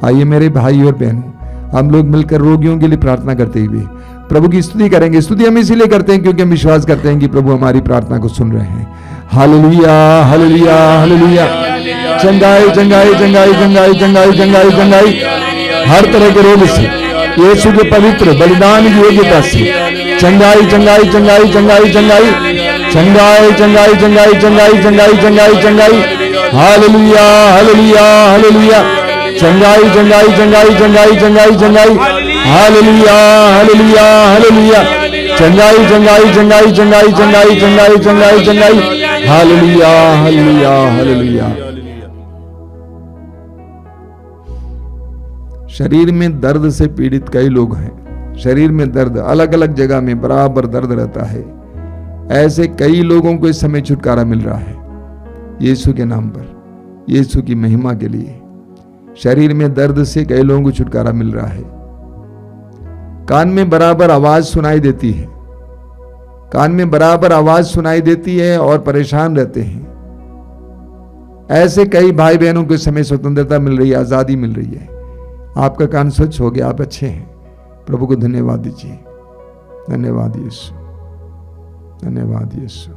आइए मेरे भाई और बहनों, हम लोग मिलकर रोगियों के लिए प्रार्थना करते हुए प्रभु की स्तुति करेंगे। स्तुति हम इसीलिए करते हैं क्योंकि हम विश्वास करते हैं कि प्रभु हमारी प्रार्थना को सुन रहे हैं। Hallelujah hallelujah hallelujah. चंगाई चंगाई चंगाई चंगाई चंगाई चंगाई चंगाई हर तरह के रोग से यीशु के पवित्र बलिदान की योग्यता से चंगाई चंगाई चंगाई चंगाई चंगाई चंगाई चंगाई चंगाई चंगाई चंगाई चंगाई चंगाई। Hallelujah hallelujah hallelujah. चंगाई चंगाई चंगाई चंगाई चंगाई चंगाई। Hallelujah hallelujah hallelujah. चंगाई चंगाई चंगाई चंगाई चंगाई चंगाई चंगाई चंगाई। Hallelujah hallelujah hallelujah. शरीर में दर्द से पीड़ित कई लोग हैं। शरीर में दर्द अलग अलग जगह में बराबर दर्द रहता है। ऐसे कई लोगों को इस समय छुटकारा मिल रहा है यीशु के नाम पर, यीशु की महिमा के लिए। शरीर में दर्द से कई लोगों को छुटकारा मिल रहा है। कान में बराबर आवाज सुनाई देती है, कान में बराबर आवाज सुनाई देती है और परेशान रहते हैं। ऐसे कई भाई बहनों को इस समय स्वतंत्रता मिल रही है, आजादी मिल रही है। आपका कान स्वच्छ हो गया, आप अच्छे हैं। प्रभु को धन्यवाद दीजिए। धन्यवाद यीशु, धन्यवाद यीशु।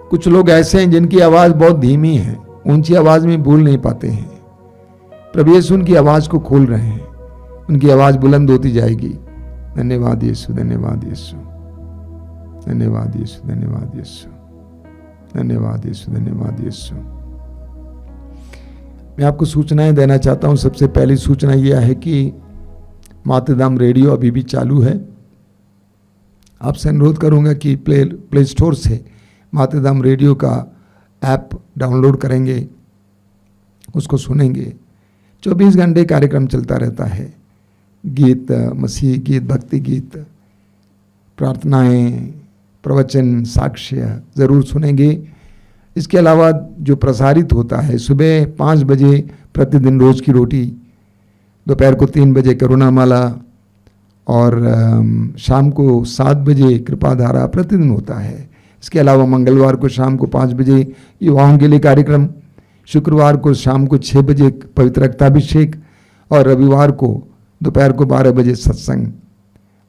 कुछ लोग ऐसे हैं जिनकी आवाज बहुत धीमी है, ऊंची आवाज में बोल नहीं पाते हैं। प्रभु यीशु उनकी आवाज को खोल रहे हैं, उनकी आवाज बुलंद होती जाएगी। धन्यवाद यीशु, धन्यवाद यीशु, धन्यवाद यीशु, धन्यवाद यीशु, धन्यवाद यीशु, धन्यवाद यीशु। मैं आपको सूचनाएं देना चाहता हूं। सबसे पहली सूचना यह है कि मातृधाम रेडियो अभी भी चालू है। आपसे अनुरोध करूंगा कि प्ले स्टोर से मातृधाम रेडियो का ऐप डाउनलोड करेंगे, उसको सुनेंगे। 24 घंटे कार्यक्रम चलता रहता है। गीत, मसीह गीत, भक्ति गीत, प्रार्थनाएं, प्रवचन, साक्ष्य ज़रूर सुनेंगे। इसके अलावा जो प्रसारित होता है सुबह 5 बजे प्रतिदिन रोज़ की रोटी, दोपहर को 3 बजे करुणामाला और शाम को 7 बजे कृपाधारा प्रतिदिन होता है। इसके अलावा मंगलवार को शाम को 5 बजे युवाओं के लिए कार्यक्रम, शुक्रवार को शाम को 6 बजे पवित्र रक्ताभिषेक और रविवार को दोपहर को 12 बजे सत्संग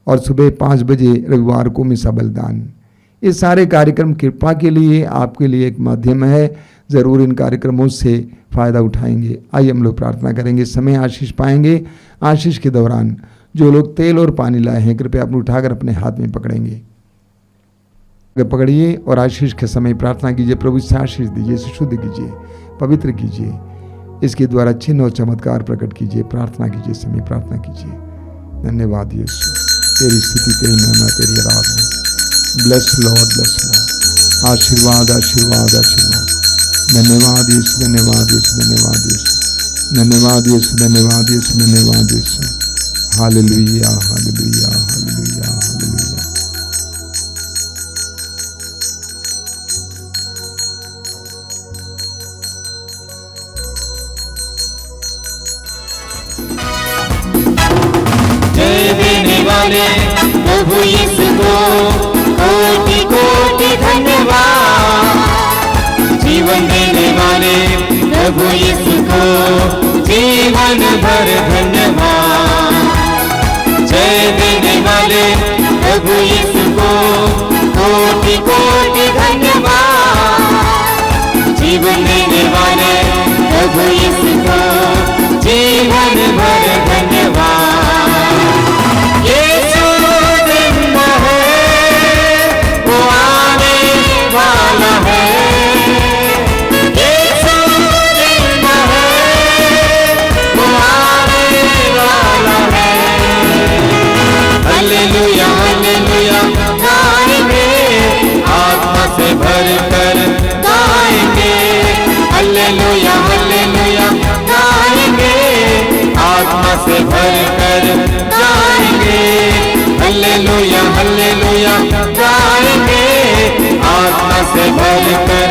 और सुबह 5 बजे रविवार को मिसा बलिदान। ये सारे कार्यक्रम कृपा के लिए, आपके लिए एक माध्यम है। ज़रूर इन कार्यक्रमों से फ़ायदा उठाएंगे। आइए हम लोग प्रार्थना करेंगे, समय आशीष पाएंगे। आशीष के दौरान जो लोग तेल और पानी लाए हैं कृपया अपने उठाकर अपने हाथ में पकड़ेंगे, पकड़िए और आशीष के समय प्रार्थना कीजिए। प्रभु से आशीष दीजिए, शुद्ध कीजिए, पवित्र कीजिए, इसके द्वारा चिन्ह और चमत्कार प्रकट कीजिए। प्रार्थना कीजिए, समय प्रार्थना कीजिए। धन्यवाद यीशु, तेरी स्तुति, तेरी महिमा, तेरी आराधना। Bless Lord, bless Lord. आशीर्वाद आशीर्वाद आशीर्वाद। धन्यवाद यीशु, धन्यवाद यीशु, धन्यवाद यीशु, धन्यवाद यीशु, धन्यवाद यीशु, धन्यवाद यीशु। Hallelujah hallelujah hallelujah hallelujah. जय देने वाले प्रभु यीशु को कोटि कोटि धन्यवाद। जीवन देने वाले प्रभु यीशु को जीवन भर धन्यवाद। जय देने वाले प्रभु यीशु को कोटि कोटि धन्यवाद। जीवन देने वाले प्रभु यीशु को जीवन भर धन्यवाद। यीशु जिंदा है, वो आने वाला है। यीशु जिंदा है, वो आने वाला है। हालेलुया हालेलुया गाएंगे, आत्मा से भर कर गाएंगे। हालेलुया हालेलुया गाएंगे, आत्मा से भर कर गाएंगे। हालेलुया हालेलुया गाएंगे, आत्मा से भर कर